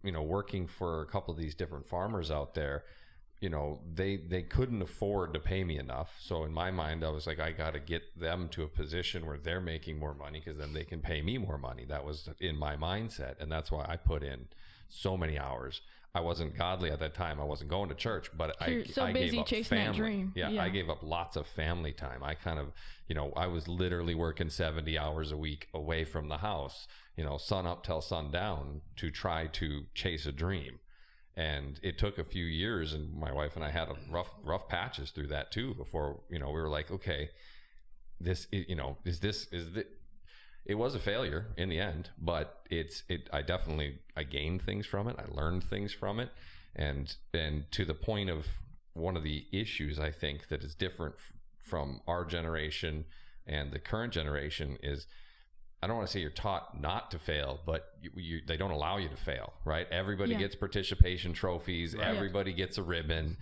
you know, working for a couple of these different farmers out there, you know, they couldn't afford to pay me enough. So in my mind, I was like, I got to get them to a position where they're making more money because then they can pay me more money. That was in my mindset. And that's why I put in so many hours. I wasn't godly at that time. I wasn't going to church, but You're so I busy gave up chasing that family. dream. Yeah, Yeah. I gave up lots of family time. I kind of, you know, I was literally working 70 hours a week away from the house, you know, sun up till sundown to try to chase a dream. And it took a few years, and my wife and I had a rough patches through that too before, you know, we were like, okay, this, you know, it was a failure in the end, but I gained things from it. I learned things from it. And to the point of one of the issues I think that is different from our generation and the current generation is, I don't want to say you're taught not to fail, but they don't allow you to fail, right? Everybody Yeah. gets participation trophies. Right. Everybody gets a ribbon.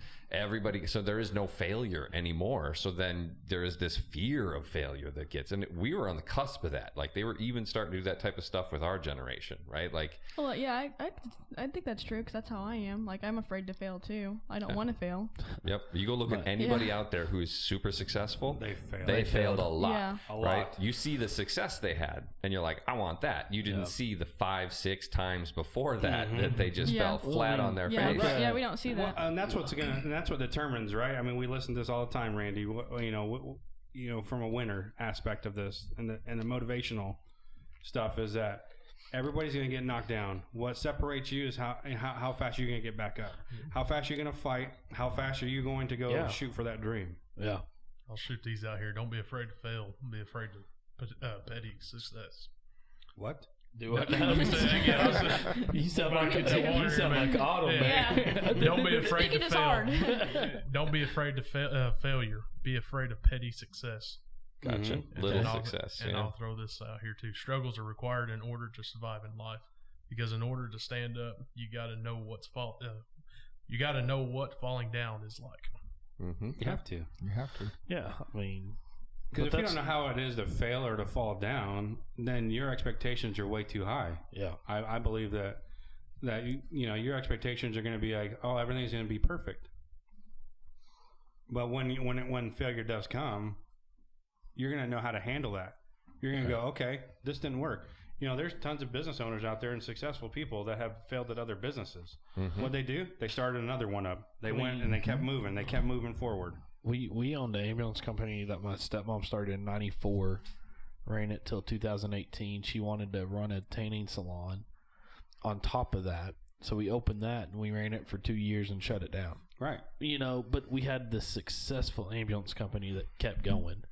So there is no failure anymore. So then there is this fear of failure that gets, and we were on the cusp of that. Like they were even starting to do that type of stuff with our generation, right? Like, Well, yeah, I think that's true because that's how I am. Like I'm afraid to fail too. I don't want to fail. yep. You go look at anybody out there who is super successful. They Failed a lot, Yeah. A lot. right? You see the success they had, and you're like, I want that. You didn't see the 5-6 times before that they just Yeah. fell flat on their Yeah, face. right. Yeah, we don't see Well, that. and that's what determines, right? I mean, we listen to this all the time, Randy. You know, from a winner aspect of this, and the motivational stuff is that everybody's going to get knocked down. What separates you is how fast you're going to get back up, how fast you're going to fight, how fast are you going to go shoot for that dream. Yeah. I'll shoot these out here. Don't be afraid to fail. Be afraid to petty success. What? Do it. Let me say it again. You sound like Autumn, Yeah. man. Don't be afraid Thinking to is fail. hard. Don't be afraid to failure. Be afraid of petty success. Gotcha. And Little I'll- success. And Yeah. I'll throw this out here too. Struggles are required in order to survive in life, because in order to stand up, you got to know you got to know what falling down is like. Mm-hmm. You have to. You have to. Yeah, I mean, Because but if you don't know how it is to fail or to fall down, then your expectations are way too high. yeah, I believe that you know your expectations are going to be like, oh, everything's going to be perfect. But when failure does come, you're going to know how to handle that. You're going to go, okay, this didn't work. You know, there's tons of business owners out there and successful people that have failed at other businesses. Mm-hmm. What they do? They started another one up. They went and they kept moving. They kept moving forward. we owned an ambulance company that my stepmom started in '94, ran it till 2018. She wanted to run a tanning salon on top of that, so we opened that and we ran it for 2 years and shut it down. Right. You know, but we had this successful ambulance company that kept going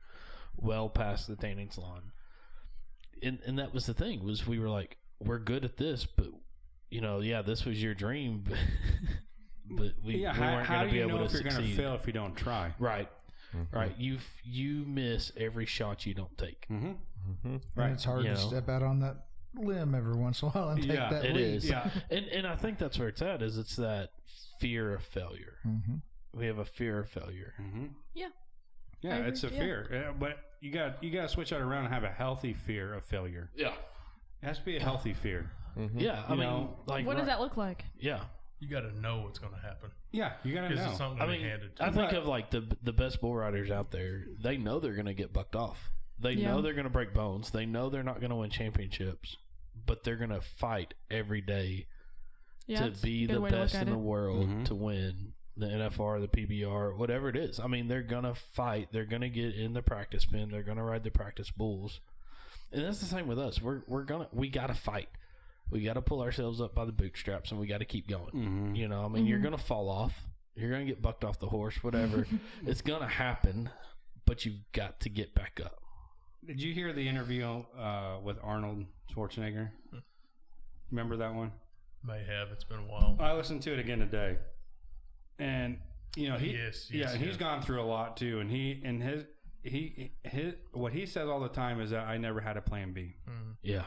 well past the tanning salon. And that was the thing, was we were like, we're good at this, but you know, yeah, this was your dream, but we weren't going to be able to if you're going to succeed. fail if you don't try? Right. Mm-hmm. Right. You miss every shot you don't take. Mm-hmm. Mm-hmm. Right. And it's hard You to know. step out on that limb every once in a while and take Yeah, that It leap. is. Yeah. And I think that's where it's at, is it's that fear of failure. Mm-hmm. we have a fear of failure. Mm-hmm. Yeah. Yeah, I it's a agree, yeah. fear, but you got to switch that around and have a healthy fear of failure. Yeah. It has to be a healthy fear. Yeah. I You mean, know, like, What does that look like? Yeah. You got to know what's going to happen Yeah, you got to because know. it's something I going to mean, be handed to I you. think of like the best bull riders out there. They know they're going to get bucked off. They Yeah. know they're going to break bones. They know they're not going to win championships, but they're going to fight every day Yeah, to that's be a good the way to look best at in the it. world Mhm. to win the NFR, the PBR, whatever it is. I mean, they're going to fight. They're going to get in the practice pen. They're going to ride the practice bulls. And that's the same with us. We got to fight. We got to pull ourselves up by the bootstraps, and we got to keep going. Mm-hmm. You know, I mean, you're going to fall off. You're going to get bucked off the horse, whatever. It's going to happen, but you've got to get back up. Did you hear the interview with Arnold Schwarzenegger? Remember that one? May have. It's been a while. I listened to it again today, and you know Yes, he's gone through a lot too, and his what he says all the time is that I never had a plan B. Mhm. Yeah.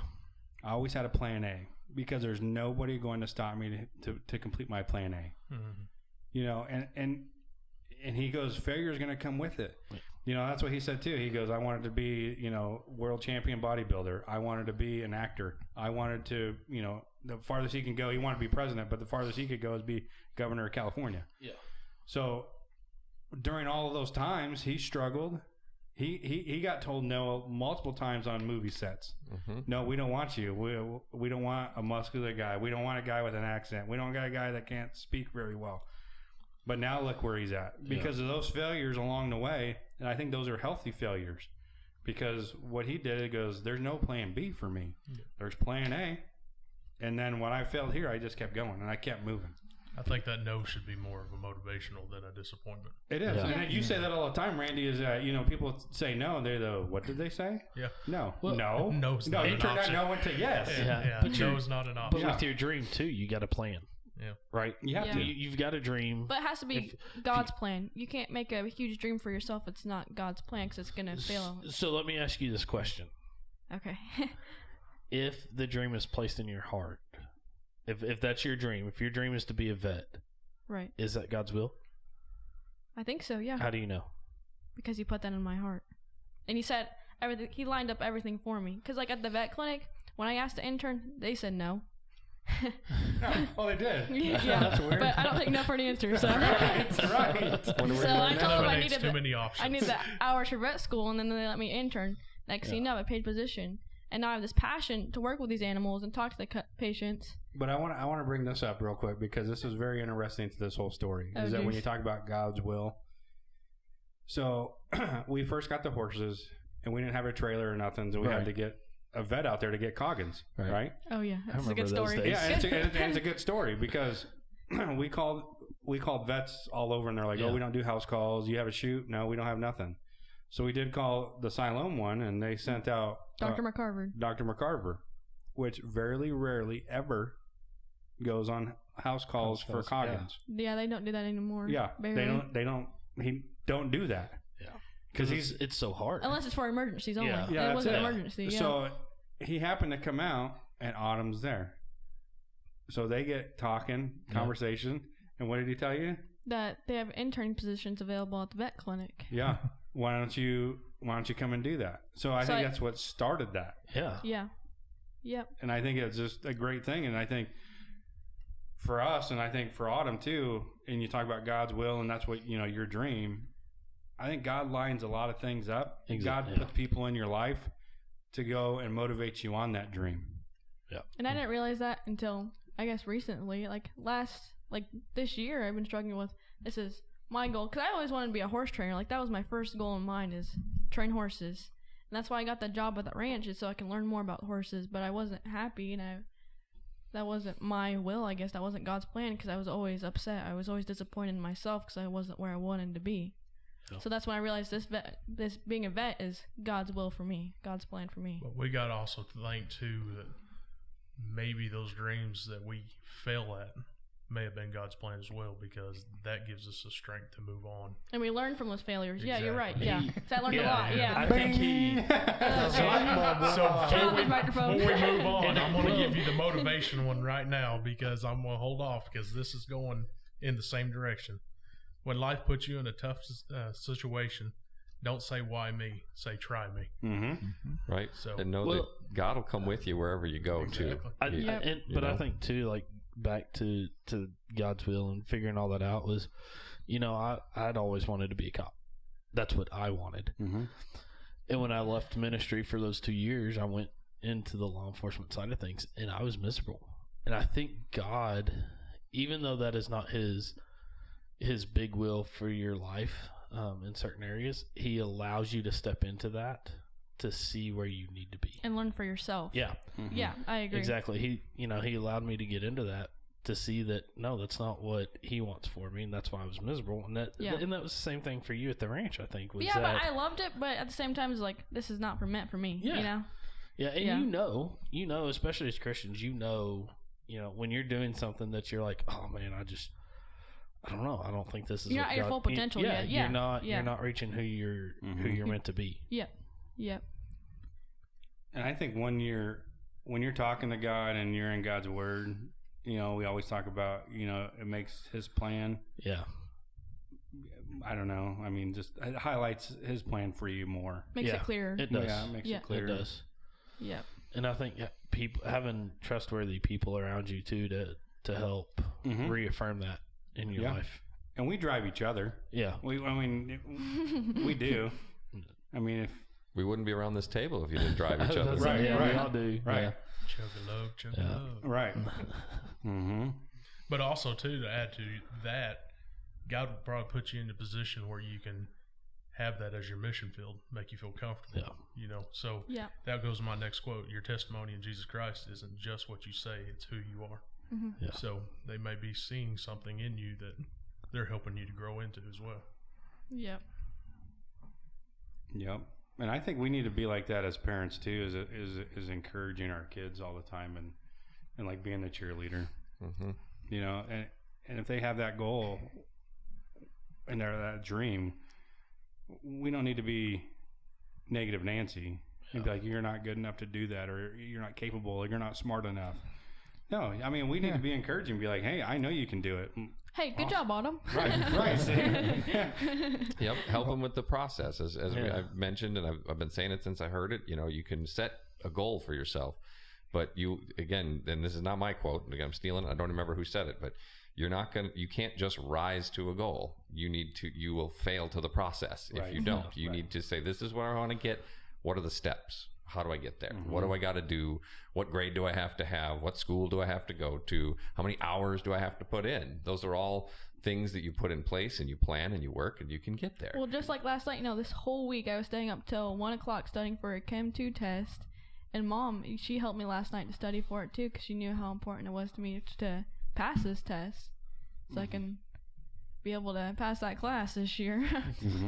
I always had a plan A because there's nobody going to stop me to complete my plan A. Mhm. You know, and he goes, failure is going to come with it. You know, that's what he said too. He goes, I wanted to be, you know, world champion bodybuilder. I wanted to be an actor. I wanted to, you know, the farthest he can go, he wanted to be president, but the farthest he could go is be governor of California. Yeah. So during all of those times, he struggled. He got told no multiple times on movie sets. Mm-hmm. No, we don't want you. We don't want a muscular guy. We don't want a guy with an accent. We don't got a guy that can't speak very well. But now look where he's at because of those failures along the way. And I think those are healthy failures because what he did, it goes, there's no plan B for me. There's plan A. And then when I failed here, I just kept going and I kept moving. I think that no should be more of a motivational than a disappointment. It is. Yeah. And you say that all the time, Randy, is that, you know, people say no, and they're the, what did they say? Yeah. No. Well, no. no's No, not he an turned that option. no into yes. Yeah. But No is not an option. But with your dream, too, you got a plan. Yeah. Right? You have Yeah. to. You've got a dream. But it has to be God's plan. You can't make a huge dream for yourself. It's not God's plan because it's gonna fail. So let me ask you this question. Okay. If the dream is placed in your heart, if that's your dream, if your dream is to be a vet, Right. is that God's will? I think so. Yeah. How do you know? Because He put that in my heart, and He said everything. He lined up everything for me. Because like at the vet clinic, when I asked to intern, they said no. Oh, they did. Yeah. That's weird. But I don't take no for an answer. So. Right. So I told them I Eliminates needed too many options. I needed the hours for vet school, and then they let me intern. Next thing you know, I have a paid position, and now I have this passion to work with these animals and talk to the patients. But I want to bring this up real quick because this is very interesting to this whole story. Oh, Is that when geez. you talk about God's will? So we first got the horses, and we didn't have a trailer or nothing, so we Right. had to get a vet out there to get Coggins, Right. right? Oh yeah, that's a remember good those story. days. Yeah, and it's a good story because we called vets all over, and they're like, Yeah. "Oh, we don't do house calls. You have a shoot? No, we don't have nothing." So we did call the Siloam one, and they sent out Dr. McCarver. Dr. McCarver, which very rarely ever goes on house calls House for calls, yeah. Coggins. Yeah, they don't do that anymore. Yeah, barely. he don't do that Yeah. because it's so hard. Unless it's for emergencies only. Yeah. Yeah, it wasn't that's an it. emergency. Yeah. So he happened to come out, and Autumn's there. So they get talking, Yeah. conversation, and what did he tell you? that they have interning positions available at the vet clinic. Yeah, why don't you come and do that? So I So think I- that's what started that, Yeah. Yeah. Yep. and I think it's just a great thing, and I think for us, and I think for Autumn too. And you talk about God's will, and that's what your dream. I think God lines a lot of things up. God Yeah. puts people in your life to go and motivate you on that dream. And I didn't realize that until I guess recently, like this year, I've been struggling with this is my goal because I always wanted to be a horse trainer. Like that was my first goal in mind is train horses, and that's why I got that job at the ranch is so I can learn more about horses. But I wasn't happy, and that wasn't my will. I guess that wasn't God's plan because I was always upset. I was always disappointed in myself because I wasn't where I wanted to be. Yeah. So that's when I realized this being a vet is God's will for me, God's plan for me. But we got to also think, too, that maybe those dreams that we fail at may have been God's plan as well because that gives us the strength to move on. And we learn from those failures. Yeah, you're right. Exactly. Yeah. So I learned a lot. Yeah. I think he. So Turn off his microphone. before we move on, I'm going to give you the motivation one right now because I'm going to hold off because this is going in the same direction. when life puts you in a tough situation, don't say why me, say try me. Right. So and know that God will come with you wherever you go too. But I think too, like back to God's will and figuring all that out was, I'd always wanted to be a cop. That's what I wanted. And when I left ministry for those 2 years, I went into the law enforcement side of things, and I was miserable. And I think God, even though that is not his big will for your life in certain areas, he allows you to step into that to see where you need to be and learn for yourself. Yeah. Yeah, I agree. Exactly. He allowed me to get into that to see that no, that's not what he wants for me, and that's why I was miserable. And that was the same thing for you at the ranch, I think. But I loved it, but at the same time, it's like, this is not meant for me. Yeah. Yeah, and you know, especially as Christians, when you're doing something that you're like, oh man, I don't know, I don't think this is. You're not at your full potential yet. Yeah, you're not reaching who you're meant to be. Yep. And I think when you're talking to God and you're in God's Word, we always talk about, it makes His plan. Yeah. I don't know. I mean, just it highlights His plan for you more. Makes it clearer. It does. Yeah, it makes it clearer. It does. Yeah. And I think having trustworthy people around you too to help reaffirm that in your life. And we drive each other. Yeah. We do. I mean, if we wouldn't be around this table if you didn't drive each other. Right. We all do. Right. Chug a love. Right. But also too, to add to that, God will probably put you in a position where you can have that as your mission field, make you feel comfortable. Yeah. So that goes to my next quote. Your testimony in Jesus Christ isn't just what you say, it's who you are. Yeah. So they may be seeing something in you that they're helping you to grow into as well. Yep. And I think we need to be like that as parents too, is encouraging our kids all the time and like being the cheerleader. And if they have that goal and that dream, we don't need to be negative Nancy. You'd be like, you're not good enough to do that, or you're not capable, or you're not smart enough. No, I mean, we need to be encouraging, be like, hey, I know you can do it. Hey, good job, Autumn. Right. Yep, help them with the process. As I've mentioned, and I've been saying it since I heard it, you can set a goal for yourself. But you, again, and this is not my quote, again, I'm stealing it, I don't remember who said it, but you can't just rise to a goal. You will fail to the process if you don't. You need to say, this is where I want to get. What are the steps? How do I get there? What do I got to do? What grade do I have to have? What school do I have to go to? How many hours do I have to put in? Those are all things that you put in place and you plan and you work and you can get there. Well, just like last night, this whole week I was staying up till 1 o'clock studying for a Chem 2 test. And Mom, she helped me last night to study for it too, because she knew how important it was to me to pass this test. So I can be able to pass that class this year.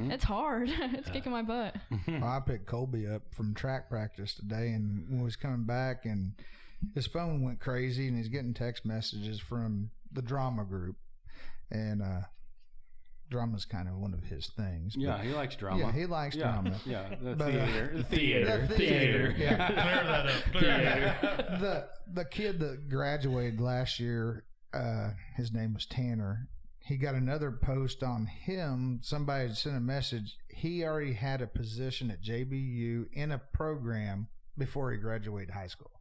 It's hard. It's kicking my butt. Well, I picked Colby up from track practice today, and when he was coming back, and his phone went crazy, and he's getting text messages from the drama group. And drama's kind of one of his things. Yeah, he likes drama. Yeah, he likes drama. Yeah, the theater. Yeah. Clear that up. Clear that up. The kid that graduated last year, his name was Tanner. He got another post on him. Somebody had sent a message. He already had a position at JBU in a program before he graduated high school.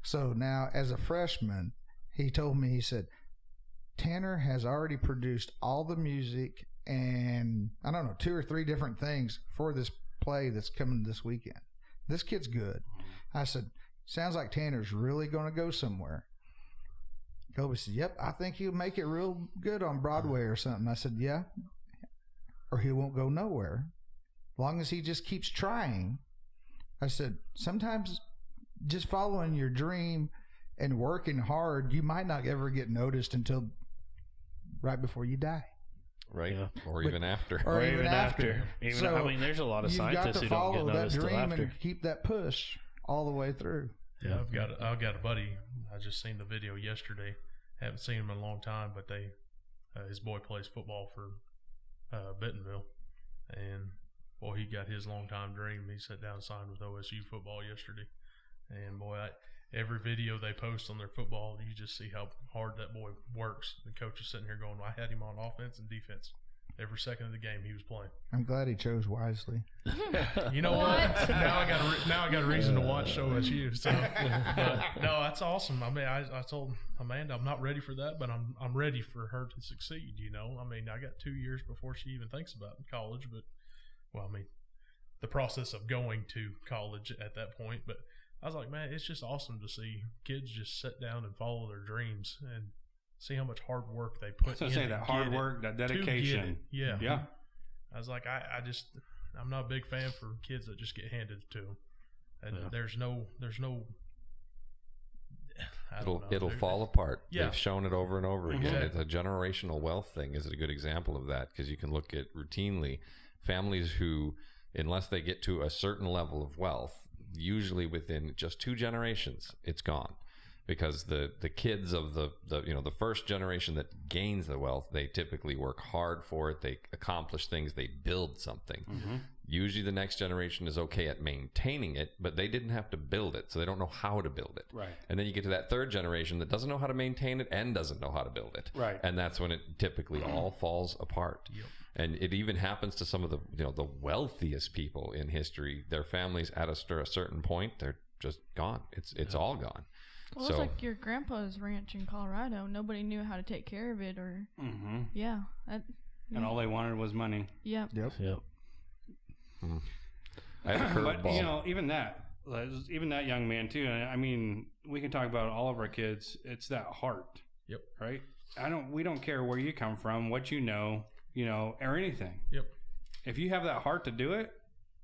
So now, as a freshman, he told me, he said, Tanner has already produced all the music and, 2 or 3 different things for this play that's coming this weekend. This kid's good. I said, sounds like Tanner's really going to go somewhere. Kobe said, yep, I think he'll make it real good on Broadway or something. I said, yeah, or he won't go nowhere. As long as he just keeps trying. I said, sometimes just following your dream and working hard, you might not ever get noticed until right before you die. Right. Yeah. Or even after. Or even after. So there's a lot of scientists who don't get noticed till after. You've got to follow that dream and keep that push all the way through. Yeah, I've got a buddy. I just seen the video yesterday. Haven't seen him in a long time, but his boy plays football for Bentonville, and he got his long time dream. He sat down and signed with OSU football yesterday, and boy, every video they post on their football, you just see how hard that boy works. The coach is sitting here going, I had him on offense and defense. Every second of the game he was playing. I'm glad he chose wisely. You know what? Now I got a reason to watch OSU. So, no, that's awesome. I mean, I told Amanda I'm not ready for that, but I'm ready for her to succeed. You know, I mean, I got 2 years before she even thinks about college, but well, I mean, the process of going to college at that point. But I was like, man, it's just awesome to see kids just sit down and follow their dreams and see how much hard work they put in. Say that hard work, that dedication. Yeah. Yeah. I was like, I'm not a big fan for kids that just get handed to them. And there's no It'll fall apart. Yeah. They've shown it over and over again. Exactly. It's a generational wealth thing is a good example of that, because you can look at routinely families who, unless they get to a certain level of wealth, usually within just 2 generations, it's gone. Because the kids of the first generation that gains the wealth, they typically work hard for it. They accomplish things. They build something. Usually the next generation is okay at maintaining it, but they didn't have to build it, so they don't know how to build it. Right. And then you get to that third generation that doesn't know how to maintain it and doesn't know how to build it. Right. And that's when it typically all falls apart. Yep. And it even happens to some of the the wealthiest people in history. Their families at a certain point, they're just gone. It's all gone. Well, it's like your grandpa's ranch in Colorado. Nobody knew how to take care of it, or And all they wanted was money. Yep. I had a curveball. But even that young man too. I mean, we can talk about all of our kids. It's that heart. Yep. Right. We don't care where you come from, what you know, or anything. Yep. If you have that heart to do it,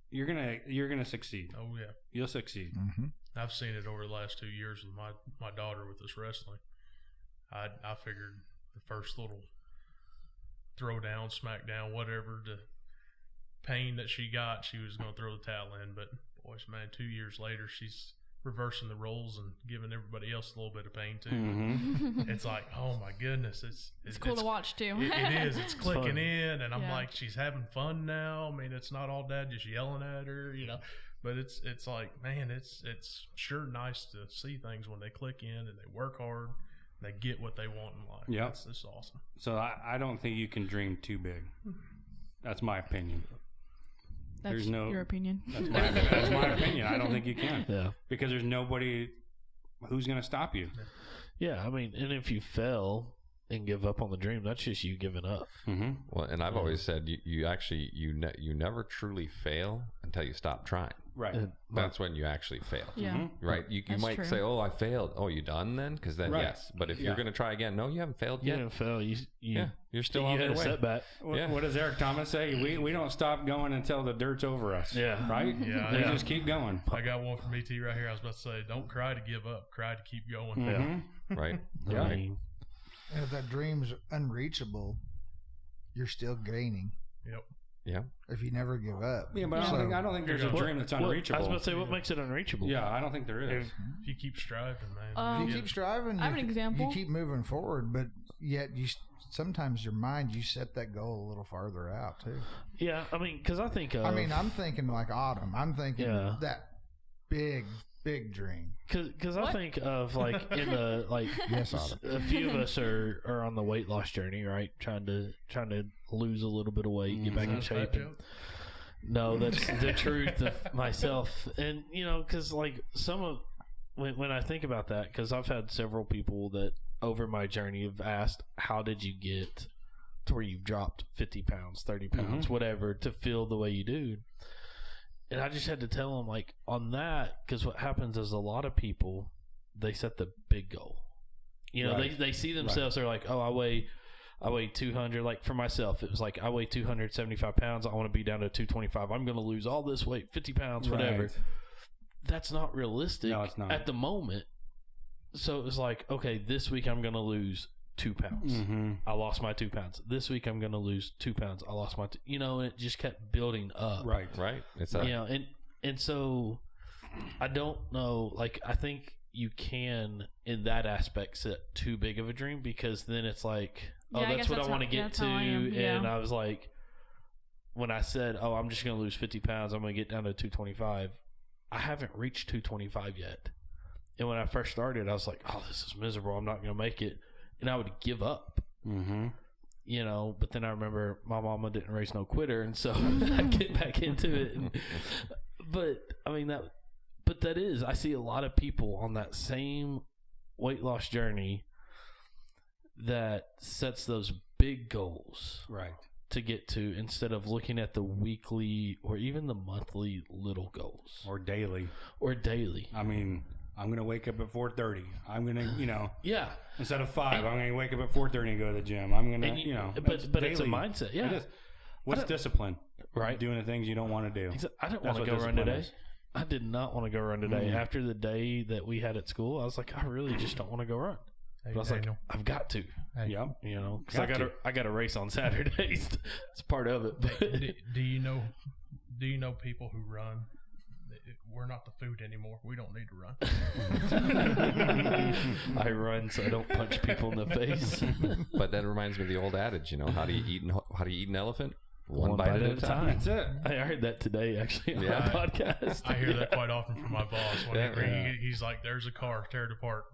you're gonna succeed. Oh yeah. You'll succeed. I've seen it over the last 2 years with my daughter with this wrestling. I figured the first little throw down, smack down, whatever, the pain that she got, she was going to throw the towel in. But boys, man, 2 years later, she's reversing the roles and giving everybody else a little bit of pain too. It's like, oh my goodness, it's cool to watch too. It is. It's clicking fun. in, and I'm Yeah. like, she's having fun now. I mean, it's not all dad just yelling at her, But it's like, man, it's sure nice to see things when they click in and they work hard, and they get what they want in life. Yeah, it's awesome. So I don't think you can dream too big. That's my opinion. That's your opinion. That's my opinion. I don't think you can. Yeah. Because there's nobody who's going to stop you. Yeah, I mean, and if you fail and give up on the dream, that's just you giving up. Well, and I've always said you never truly fail until you stop trying. Right. That's when you actually fail. Yeah. Right. You That's might true. say, "Oh, I failed." Oh, you done then? Because then Right. yes. But if you're going to try again, no, you haven't failed You yet. didn't fail. You're still you on had your a way. setback. What does Eric Thomas say? We don't stop going until the dirt's over us. Yeah. Right? Yeah. We just keep going. I got one from ET right here. I was about to say, don't cry to give up. Cry to keep going. Right. I mean, And if that dream's unreachable, you're still gaining. Yep. Yeah. If you never give up. Yeah, but I don't think there's a dream that's I unreachable. was about to say, what makes it unreachable? Yeah, I don't think there is. If you keep striving, man. If you keep striving, I have an example. You keep moving forward, but yet sometimes your mind, you set that goal a little farther out too. Yeah, I mean, because I think I'm thinking like autumn. I'm thinking that big dream. Because I think of like in the Yes, autumn. a few of us are on the weight loss journey, right? Trying to lose a little bit of weight, get back in shape. No, that's the truth of myself, and because like when I think about that, because I've had several people that over my journey have asked, how did you get to where you've dropped 50 pounds, 30 pounds, whatever, to feel the way you do? And I just had to tell them, like, on that, because what happens is a lot of people, they set the big goal. They see themselves, they're like, oh, I weigh 200. Like, for myself, it was like, I weigh 275 pounds. I want to be down to 225. I'm going to lose all this weight, 50 pounds, whatever. Right. That's not realistic No, it's not. at the moment. So it was like, okay, this week I'm going to lose 2 pounds. I lost my 2 pounds. This week I'm going to lose 2 pounds. I lost my, and it just kept building up. Right. It's and so I don't know. Like, I think you can in that aspect set too big of a dream, because then it's like, oh, Yeah, I that's guess what I want to get that's to. how I am, yeah. And I was like, when I said, oh, I'm just going to lose 50 pounds, I'm going to get down to 225. I haven't reached 225 yet. And when I first started, I was like, oh, this is miserable. I'm not going to make it. And I would give up. Mm-hmm. You know, but then I remember my mama didn't raise no quitter, and so I get back into it. But I mean that is, I see a lot of people on that same weight loss journey that sets those big goals Right. to get to, instead of looking at the weekly or even the monthly little goals Or daily. I mean, I'm going to wake up at 4:30. I'm going to, yeah, instead of 5, I'm going to wake up at 4:30 and go to the gym. I'm going to, but it's a daily. mindset. Yeah, It is. What's discipline? right. Doing the things you don't want to do. I didn't That's want to what go run discipline today. is. I did not want to go run today. After the day that we had at school, I was like, I really just don't want to go run. Hey, But I was Daniel. like, I've got to, Hey, Yep. you know, because Got to. I got a race on Saturdays. It's part of it. But do you know people who run? We're not the food anymore. We don't need to run. I run so I don't punch people in the face. But that reminds me of the old adage, you know, how do you eat an elephant? One bite at a time. That's it. I heard that today actually on Yeah. my podcast. I hear that quite often from my boss. When Yeah. he's like, "There's a car, tear it apart,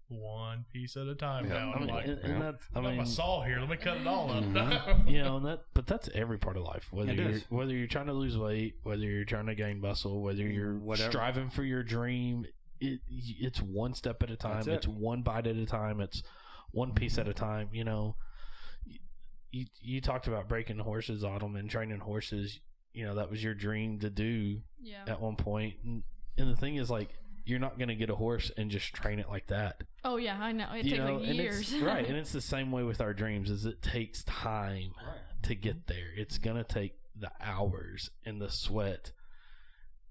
one piece at a time." Yeah. Now I I'm mean, like, and that's, I I got my mean, saw here. Let me cut it all up. you know, but that's every part of life. It is. Whether you're trying to lose weight, whether you're trying to gain muscle, whether you're Whatever. striving for your dream, it's one step at a time. That's it. It's one bite at a time. It's one piece at a time. You know, you talked about breaking horses, Autumn, and training horses. You know, that was your dream to do Yeah. at one point. And the thing is, like, you're not going to get a horse and just train it like that. Oh yeah, I know. It You takes know, like and years. it's, right, and it's the same way with our dreams. Is it takes time to get there. It's gonna take the hours and the sweat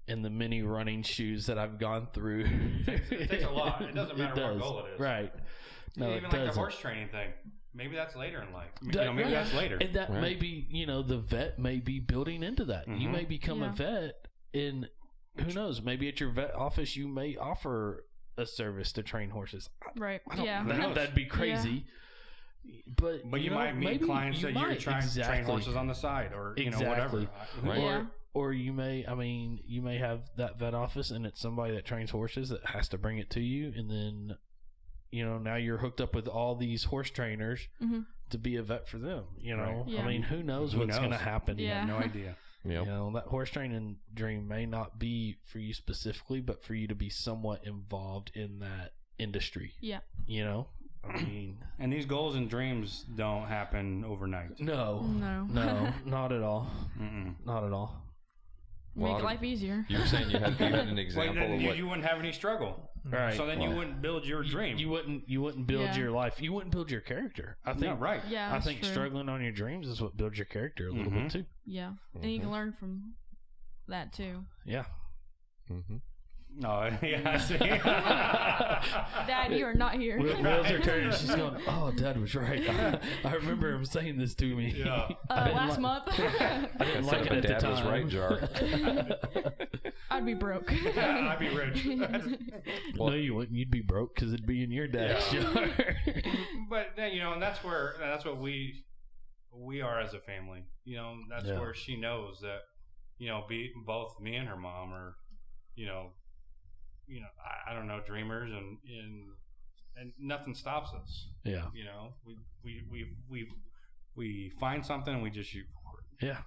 and the many running shoes that I've gone through. It takes a lot. It doesn't matter what goal it is. Right. No, Even it like the doesn't. horse training thing. Maybe that's later in life. That- Maybe right. that's later. And that Right. may be, you know, the vet may be building into that. You Mhm. may become a Yeah. vet, and who knows? Maybe at your vet office you may offer a service to train horses. Right. I don't Yeah. know. That'd be crazy. But But you know, might meet maybe clients you that might. you're trying to train horses on the side, or you know, whatever. Right. Yeah. Or you may, I mean, you may have that vet office and it's somebody that trains horses that has to bring it to you, and then, you know, now you're hooked up with all these horse trainers Mhm. to be a vet for them. You know, Right. Yeah. I mean, who knows Who what's going to knows? happen? You Yeah. have no idea. Yep. You know, that horse training dream may not be for you specifically, but for you to be somewhat involved in that industry. Yeah. You know, I mean, And these goals and dreams don't happen overnight. no, No. not at all, Mm-mm. not at all. Make Well, life easier. You were saying you had an Well, example then of what you wouldn't have any struggle. Right. So then you Well, wouldn't build your dream. You wouldn't build Yeah. your life. You wouldn't build your character. I think. No, right. Yeah. I That's think true. struggling on your dreams is what builds your character a little Mhm. bit too. Yeah. And you can learn from that too. Yeah. Mm-hmm. No, yeah, I see. Dad, you are not here. Wheels are turning. She's going, "Oh, Dad was right. I remember him saying this to me. Yeah. Last month, I didn't like it at the Dad time. was right, Jar. I'd be broke. I'd be rich. No, you wouldn't. You'd be broke because it'd be in your dad's jar. But then, you know, and that's what we are as a family. You know, that's Yeah. where she knows that, you know, both me and her mom are, you know, I don't know, dreamers, and nothing stops us. Yeah. You know, we find something and we just shoot for it. Yeah.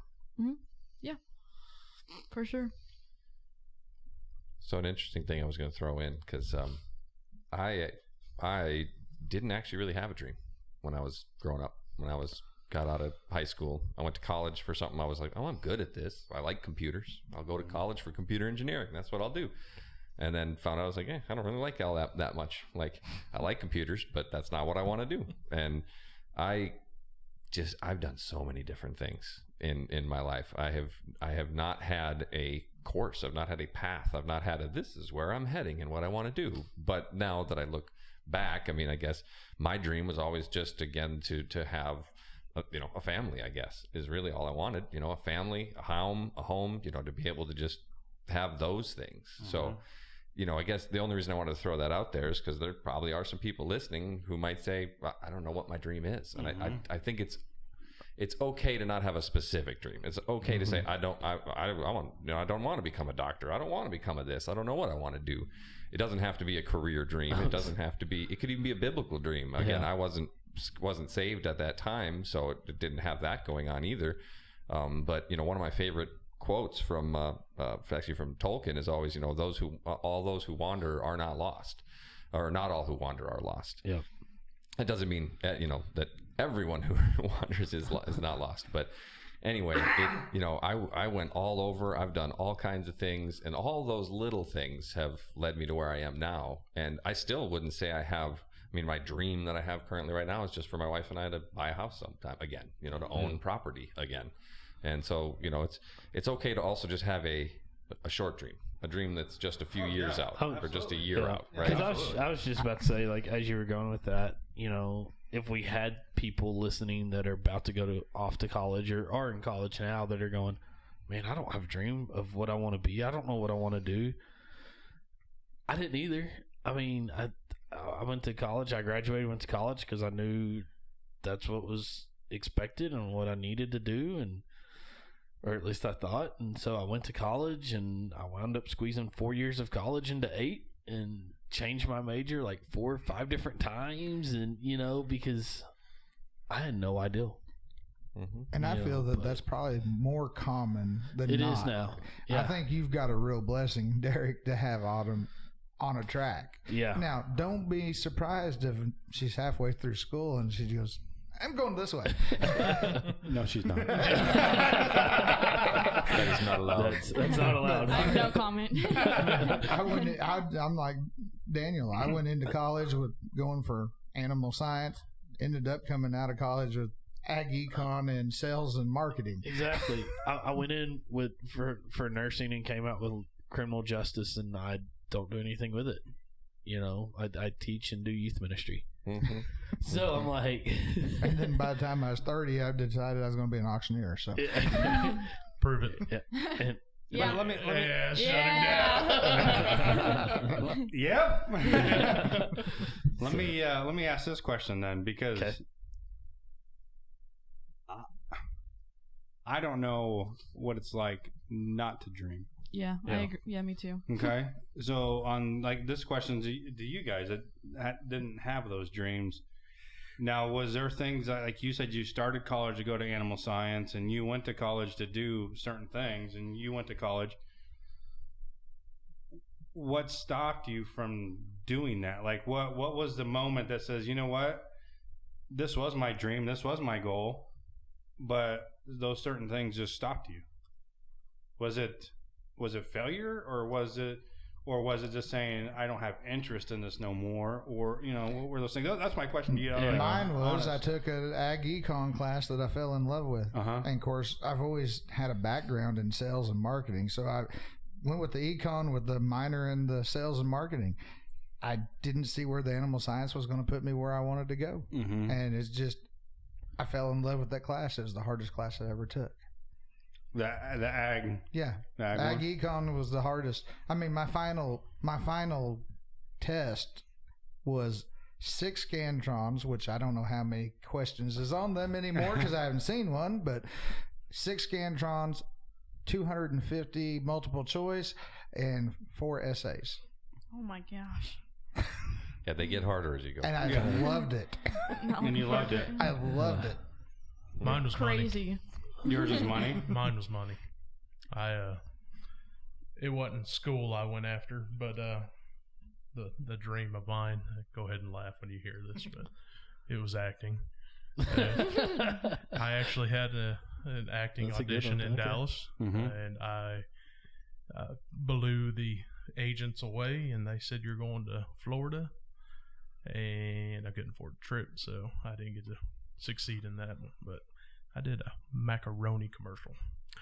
For sure. So an interesting thing I was going to throw in, because I didn't actually really have a dream when I was growing up. When I got out of high school, I went to college for something. I was like, oh, I'm good at this. I like computers. I'll go to college for computer engineering. That's what I'll do. And then found out I was like, I don't really like all that much. Like, I like computers, but that's not what I want to do. And I've done so many different things in my life. I have not had a course. I've not had a path. I've not had this is where I'm heading and what I want to do. But now that I look back, I mean, I guess my dream was always just, again, to have a family, I guess, is really all I wanted. You know, a family, a home, you know, to be able to just have those things. Mm-hmm. So, you know, I guess the only reason I wanted to throw that out there is because there probably are some people listening who might say, well, I don't know what my dream is. And Mm-hmm. I think it's okay to not have a specific dream. It's okay to say, I don't want to become a doctor. I don't want to become a this. I don't know what I want to do. It doesn't have to be a career dream. It doesn't have to be, it could even be a biblical dream. Again, I wasn't saved at that time, so it didn't have that going on either. But one of my favorite quotes from actually from Tolkien is always, all those who wander are not lost, or not all who wander are lost. Yeah. That doesn't mean that everyone who wanders is not lost. But anyway, I went all over. I've done all kinds of things, and all those little things have led me to where I am now. And I still wouldn't say I have. I mean, my dream that I have currently right now is just for my wife and I to buy a house sometime again. To own property again. And so it's okay to also just have a short dream. A dream that's just a few years out, or just a year out, right? Because I was just about to say, like, as you were going with that, if we had people listening that are about to go off to college or are in college now that are going, man, I don't have a dream of what I want to be. I don't know what I want to do. I didn't either. I mean, I went to college. I graduated, went to college because I knew that's what was expected and what I needed to do, or at least I thought. And so I went to college, and I wound up squeezing 4 years of college into 8 and changed my major like 4 or 5 different times. And, because I had no idea. And I feel that that's probably more common than it not. is now. Yeah. I think you've got a real blessing, Derek, to have Autumn on a track. Yeah. Now, don't be surprised if she's halfway through school and she goes, I'm going this way. No, she's not. That is not allowed. That's not allowed. I have no comment. I'm like Daniel. I went into college with going for animal science, ended up coming out of college with ag econ and sales and marketing. Exactly. I went in for nursing and came out with criminal justice, and I don't do anything with it. I teach and do youth ministry. So I'm like, and then by the time I was 30, I decided I was going to be an auctioneer. So Prove it. Yeah. Let me shut him down. Yep. let me ask this question then, because I don't know what it's like not to dream. Yeah, I agree. Yeah, me too. Okay, so on like this question to you guys that didn't have those dreams. Now, was there things like you said you started college to go to animal science, and you went to college to do certain things, and you went to college. What stopped you from doing that? Like, what was the moment that says, you know what, this was my dream, this was my goal, but those certain things just stopped you? Was it failure, or was it just saying I don't have interest in this no more, or what were those things? That's my question to you. Mine was I took an ag econ class that I fell in love with, and of course I've always had a background in sales and marketing, so I went with the econ with the minor in the sales and marketing. I didn't see where the animal science was going to put me where I wanted to go, and it's just I fell in love with that class. It was the hardest class I ever took. The ag. Yeah. Ag econ was the hardest. I mean, my final test was 6 Scantrons, which I don't know how many questions is on them anymore because I haven't seen one, but 6 Scantrons, 250 multiple choice, and 4 essays. Oh my gosh. Yeah, they get harder as you go. And I loved it. No. And you loved it. I loved it. Mine was crazy. Money. Yours was money? Mine was money. It wasn't school I went after, but the dream of mine. Go ahead and laugh when you hear this, but it was acting. I actually had an acting audition in Dallas, and I blew the agents away, and they said you're going to Florida, and I couldn't afford the trip, so I didn't get to succeed in that one, but I did a macaroni commercial.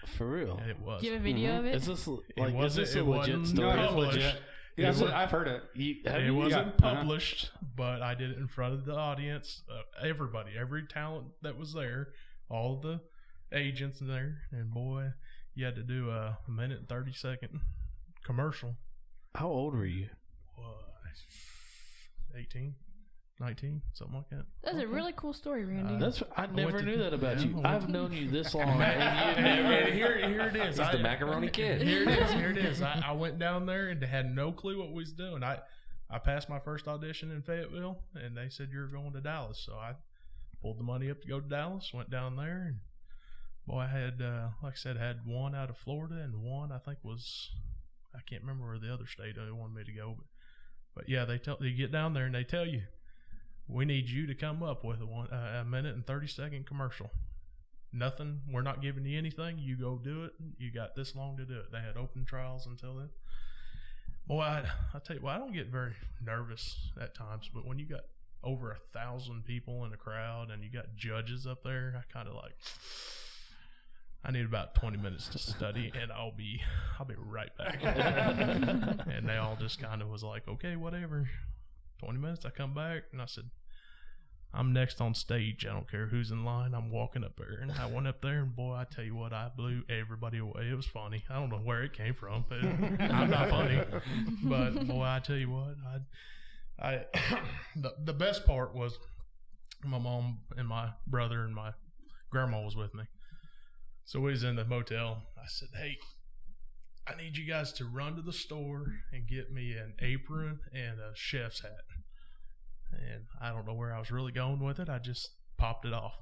For real? And it was. Do you have a video of it? Is this It a legit wasn't story? No, it's published. legit. Yeah, I've heard it. It wasn't published, but I did it in front of the audience, everybody, every talent that was there, all the agents in there, and boy, you had to do a 1 and 30-second commercial. How old were you? 18. 19, something like that. That's a really cool story, Randy. I never knew that about you. I I've known you this long, and And here it is. He's the macaroni kid. Here it is. I went down there and had no clue what we was doing. I passed my first audition in Fayetteville, and they said you're going to Dallas. So I pulled the money up to go to Dallas, went down there, and boy, I had, like I said, had one out of Florida, and one I think was, I can't remember where the other state they wanted me to go, but yeah, you get down there and they tell you, we need you to come up with a minute and 30-second commercial. Nothing. We're not giving you anything. You go do it. You got this long to do it. They had open trials until then. Boy, I tell you what, I don't get very nervous at times, but when you got over 1,000 people in a crowd and you got judges up there, I kind of like, I need about 20 minutes to study, and I'll be right back. And they all just kind of was like, okay, whatever. 20 minutes, I come back, and I said, I'm next on stage. I don't care who's in line. I'm walking up there. And I went up there, and boy, I tell you what, I blew everybody away. It was funny. I don't know where it came from, but I'm not funny. But boy, I tell you what, the best part was my mom and my brother and my grandma was with me. So we was in the motel. I said, hey, I need you guys to run to the store and get me an apron and a chef's hat. And I don't know where I was really going with it. I just popped it off.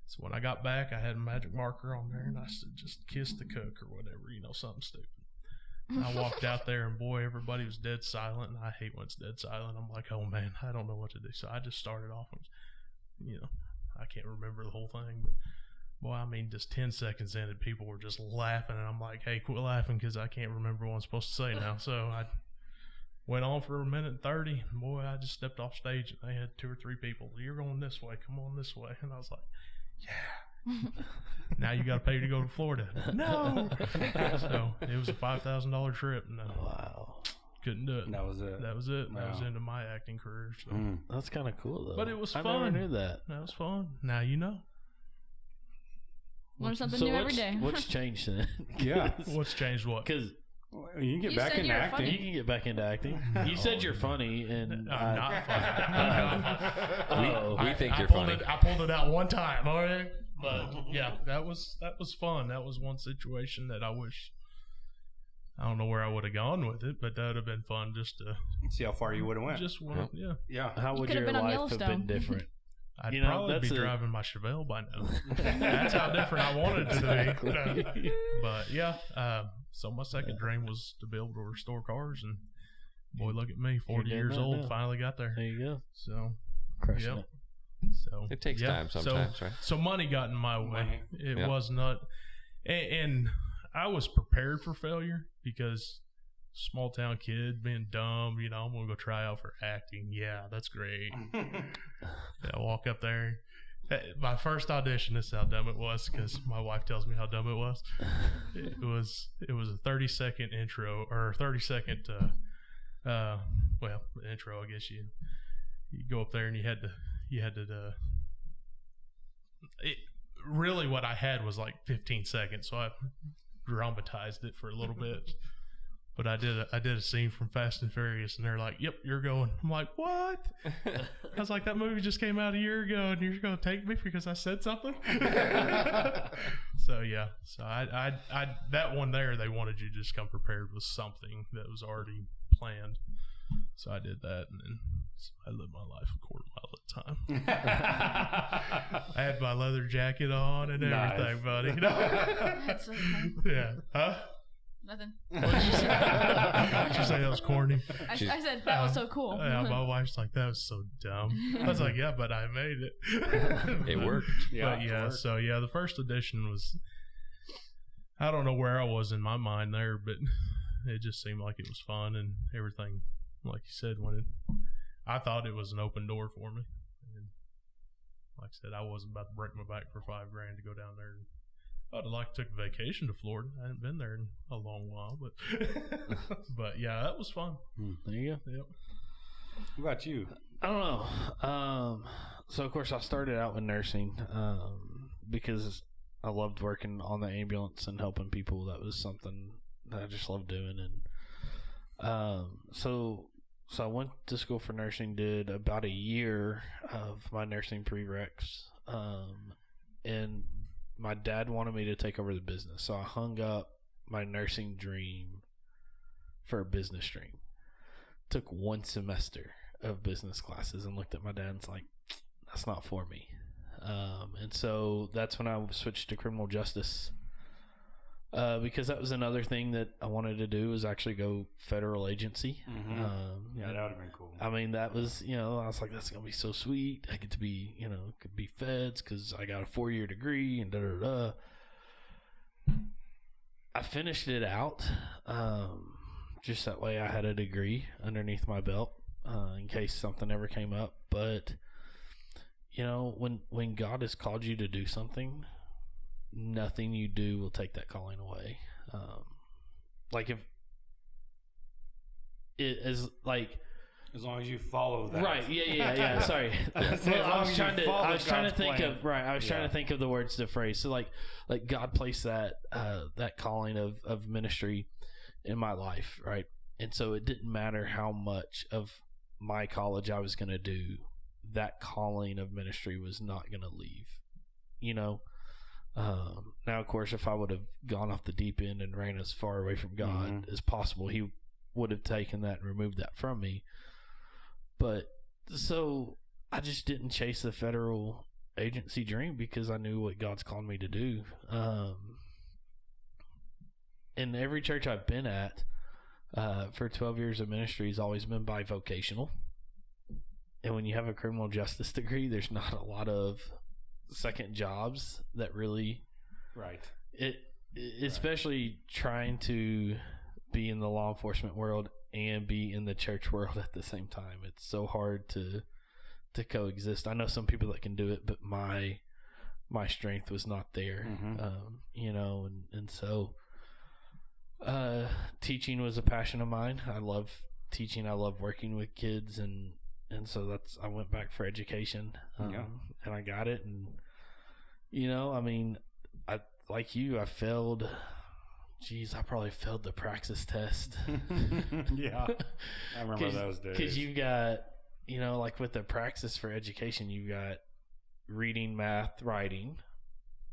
So when I got back, I had a magic marker on there, and I said, just kiss the cook or whatever, something stupid. And I walked out there, and boy, everybody was dead silent, and I hate when it's dead silent. I'm like, oh man, I don't know what to do. So I just started off, and I can't remember the whole thing, but boy, I mean, just 10 seconds in, and people were just laughing, and I'm like, hey, quit laughing, because I can't remember what I'm supposed to say now. So I went on for a minute and 30, and boy, I just stepped off stage, and they had 2 or 3 people. You're going this way, come on this way. And I was like, yeah. Now you got to pay to go to Florida. No. So it was a $5,000 trip. No. Wow. Couldn't do it. That was it. That was it. Wow. That was into my acting career. So. That's kind of cool, though. But it was I fun. never knew that. That was fun. Now you know. Learn something new every day. What's changed then? Yeah. What's changed what? Because you can get back into acting. you can get back into acting. You said you're funny, and I'm not funny. We think you're pulled funny. I pulled it out one time, all right? But yeah, that was fun. That was one situation that I don't know where I would have gone with it, but that would have been fun just to see how far you would have went. just one, yeah. Yeah. how would could have your been on life have Yellowstone. been different? I'd You know, probably be that's driving my Chevelle by now. That's how different I wanted it to be. But yeah, so my second dream was to be able to restore cars, and boy, look at me, 40 doing years that old, now. finally got there. There you go. So Crushing Yep. it. So It takes yeah. time sometimes, right? So money got in my way. It Yeah. was not, and I was prepared for failure because small town kid being dumb. I'm gonna go try out for acting. Yeah, that's great. I walk up there. My first audition. This is how dumb it was because my wife tells me how dumb it was. It was a 30-second intro or 30-second intro. I guess you go up there and you had to really what I had was like 15 seconds, so I dramatized it for a little bit. But I did a scene from Fast and Furious, and they're like, "Yep, you're going." I'm like, "What?" I was like, "That movie just came out a year ago, and you're going to take me because I said something." So yeah, so I that one there, they wanted you to just come prepared with something that was already planned. So I did that, and then I lived my life a quarter mile at a time. I had my leather jacket on and everything, buddy. That's so funny. Yeah. Huh? Nothing. What'd you say? What'd you say? That was corny. I said that was so cool. Yeah, my wife's like, that was so dumb. I was like, yeah, but I made it. It worked. But yeah, so yeah, the first edition was, I don't know where I was in my mind there, but it just seemed like it was fun and everything. Like you said, I thought it was an open door for me. And like I said, I wasn't about to break my back for $5,000 to go down there. I'd have liked to take a vacation to Florida. I hadn't been there in a long while, but yeah, that was fun. There you go. Yep. What about you? I don't know. So of course I started out with nursing because I loved working on the ambulance and helping people. That was something that I just loved doing, and so So I went to school for nursing, did about a year of my nursing prereqs, and my dad wanted me to take over the business. So I hung up my nursing dream for a business dream. Took one semester of business classes and looked at my dad and was like, that's not for me. And so that's when I switched to criminal justice, because that was another thing that I wanted to do, was actually go federal agency. Yeah, that would have been cool. I mean, that was, I was like, that's going to be so sweet. I get to be, could be feds because I got a 4-year degree and da-da-da. I finished it out, just that way I had a degree underneath my belt, in case something ever came up. But, when God has called you to do something, nothing you do will take that calling away. Like if it is like, as long as you follow that. Right. Yeah. Sorry. I was trying to think of the words to phrase. So like God placed that calling of ministry in my life, right? And so it didn't matter how much of my college I was going to do, that calling of ministry was not going to leave, Now, of course, if I would have gone off the deep end and ran as far away from God as possible, he would have taken that and removed that from me. But so I just didn't chase the federal agency dream because I knew what God's called me to do. And every church I've been at for 12 years of ministry has always been bivocational. And when you have a criminal justice degree, there's not a lot of second jobs that really, right. Especially trying to be in the law enforcement world and be in the church world at the same time. It's so hard to coexist. I know some people that can do it, but my strength was not there. And so teaching was a passion of mine. I love teaching. I love working with kids, and so I went back for education, and I got it. And I failed. Geez, I probably failed the praxis test. Yeah, I remember those days. Because you've got, like with the praxis for education, you've got reading, math, writing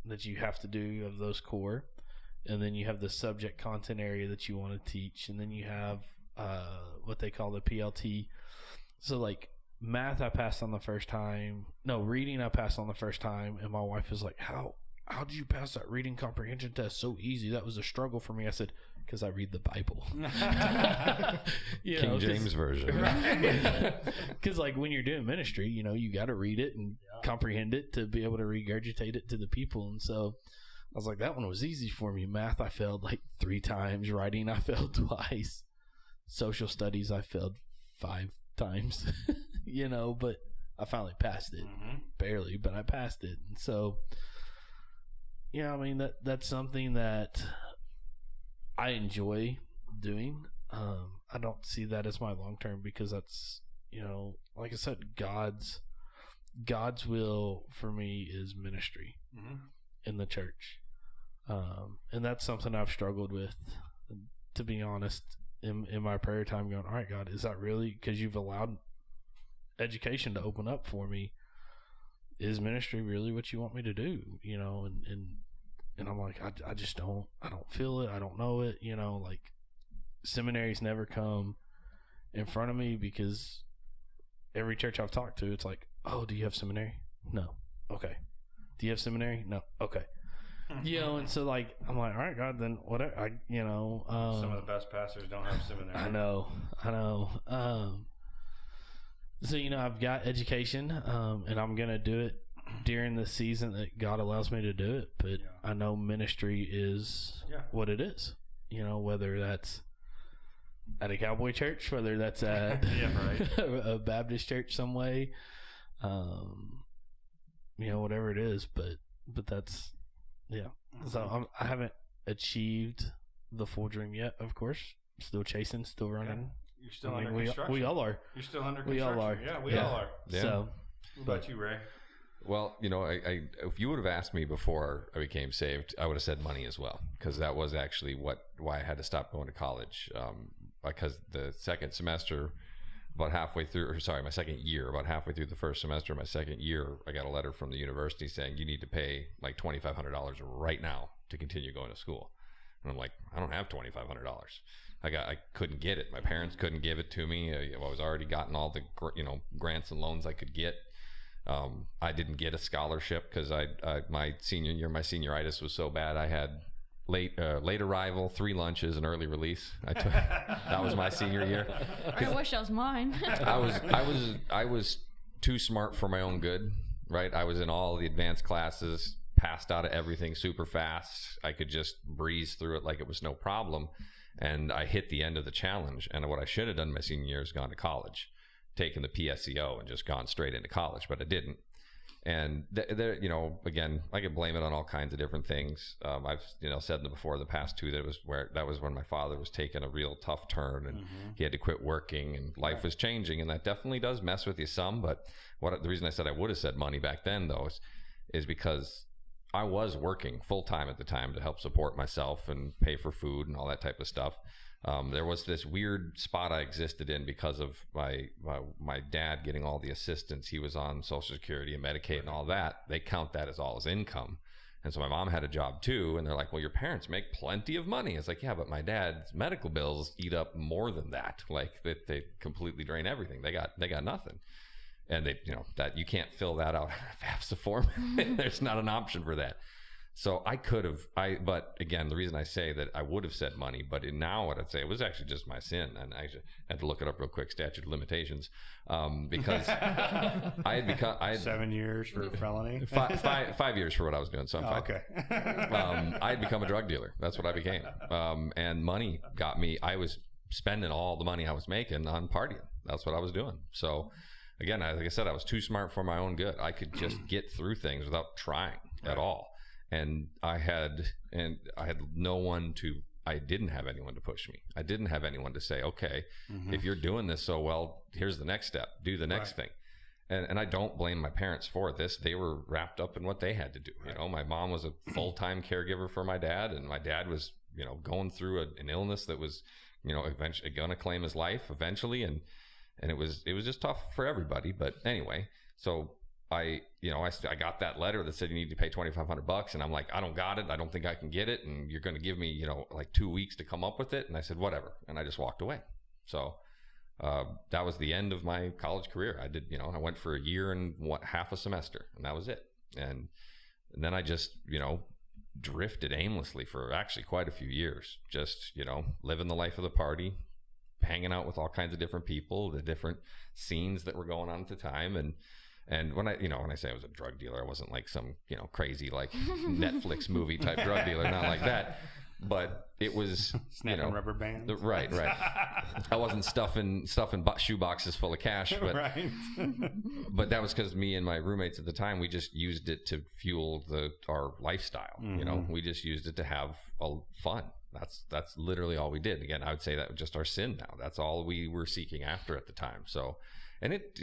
that you have to do of those core, and then you have the subject content area that you want to teach, and then you have what they call the PLT. So like math, I passed on the first time. No, reading, I passed on the first time, and my wife was like, "How did you pass that reading comprehension test so easy? That was a struggle for me." I said, "Because I read the Bible." King James Version. Right? Because like when you're doing ministry, you got to read it and comprehend it to be able to regurgitate it to the people. And so I was like, that one was easy for me. Math, I failed like 3 times. Writing, I failed twice. Social studies, I failed 5 times. But I finally passed it. Barely, but I passed it. And so, that's something that I enjoy doing. I don't see that as my long term, because that's, like I said, God's will for me is ministry in the church. And that's something I've struggled with, to be honest, in my prayer time, going, all right, God, is that really, because you've allowed education to open up for me, is ministry really what you want me to do? And I'm like, I just don't feel it. I don't know it. Like seminaries never come in front of me, because every church I've talked to, it's like, oh, do you have seminary? No. Okay. Do you have seminary? No. Okay. And so like, I'm like, all right, God, then whatever. Some of the best pastors don't have seminary. I know. So, I've got education, and I'm going to do it during the season that God allows me to do it. But I know ministry is what it is, whether that's at a cowboy church, whether that's at a Baptist church some way, whatever it is. But that's, So I haven't achieved the full dream yet, of course. Still chasing, still running. You're still under construction. We all are. You're still under construction. We all are. Yeah, we all are. Yeah. So, what about you, Ray? Well, I if you would have asked me before I became saved, I would have said money as well, because that was actually why I had to stop going to college. Because the second semester about halfway through, my second year, about halfway through the first semester of my second year, I got a letter from the university saying you need to pay like $2,500 right now to continue going to school. And I'm like, I don't have $2,500. I couldn't get it. My parents couldn't give it to me. I was already gotten all the grants and loans I could get. I didn't get a scholarship because my senior year, my senioritis was so bad. I had late arrival, 3 lunches, and early release. That was my senior year. I wish that was mine. I was too smart for my own good, right? I was in all the advanced classes, passed out of everything super fast. I could just breeze through it like it was no problem. And I hit the end of the challenge. And what I should have done my senior year is gone to college, taken the PSEO and just gone straight into college, but I didn't. And there, again, I could blame it on all kinds of different things. I've said before, the past 2, that was when my father was taking a real tough turn, and he had to quit working, and life was changing, and that definitely does mess with you some. But the reason I said I would have said money back then, though, is because I was working full time at the time to help support myself and pay for food and all that type of stuff. There was this weird spot I existed in because of my dad getting all the assistance. He was on Social Security and Medicaid and all that. They count that as all his income. And so my mom had a job too, and they're like, well, your parents make plenty of money. It's like, yeah, but my dad's medical bills eat up more than that. Like they completely drain everything. They got nothing. And they, that you can't fill that out on a FAFSA form. There's not an option for that. So I could have, but again, the reason I say that I would have said money, but now what I'd say, it was actually just my sin. And I had to look it up real quick, statute of limitations, because I had 7 years for felony. 5 years for what I was doing. So I'm fine. Okay. I had become a drug dealer. That's what I became. And money got me, I was spending all the money I was making on partying. That's what I was doing. So again, like I said, I was too smart for my own good. I could just get through things without trying at all. And I didn't have anyone to push me. I didn't have anyone to say, okay, if you're doing this so well, here's the next step, do the next thing. And I don't blame my parents for this. They were wrapped up in what they had to do. My mom was a full-time caregiver for my dad, and my dad was, going through an illness that was, eventually going to claim his life eventually. And it was just tough for everybody. But anyway, so I got that letter that said you need to pay $2,500, and I'm like, I don't got it. I don't think I can get it. And you're going to give me, like 2 weeks to come up with it. And I said, whatever. And I just walked away. So, that was the end of my college career. I did, I went for a year and half a semester, and that was it. And then I just, drifted aimlessly for actually quite a few years, just, living the life of the party, hanging out with all kinds of different people, the different scenes that were going on at the time. And when I say I was a drug dealer, I wasn't like some, crazy like Netflix movie type drug dealer, not like that. But it was, snapping rubber bands. Right. I wasn't stuffing shoe boxes full of cash, but right. But that was because me and my roommates at the time, we just used it to fuel our lifestyle. We just used it to have fun. That's literally all we did. Again, I would say that was just our sin now. That's all we were seeking after at the time. So. And it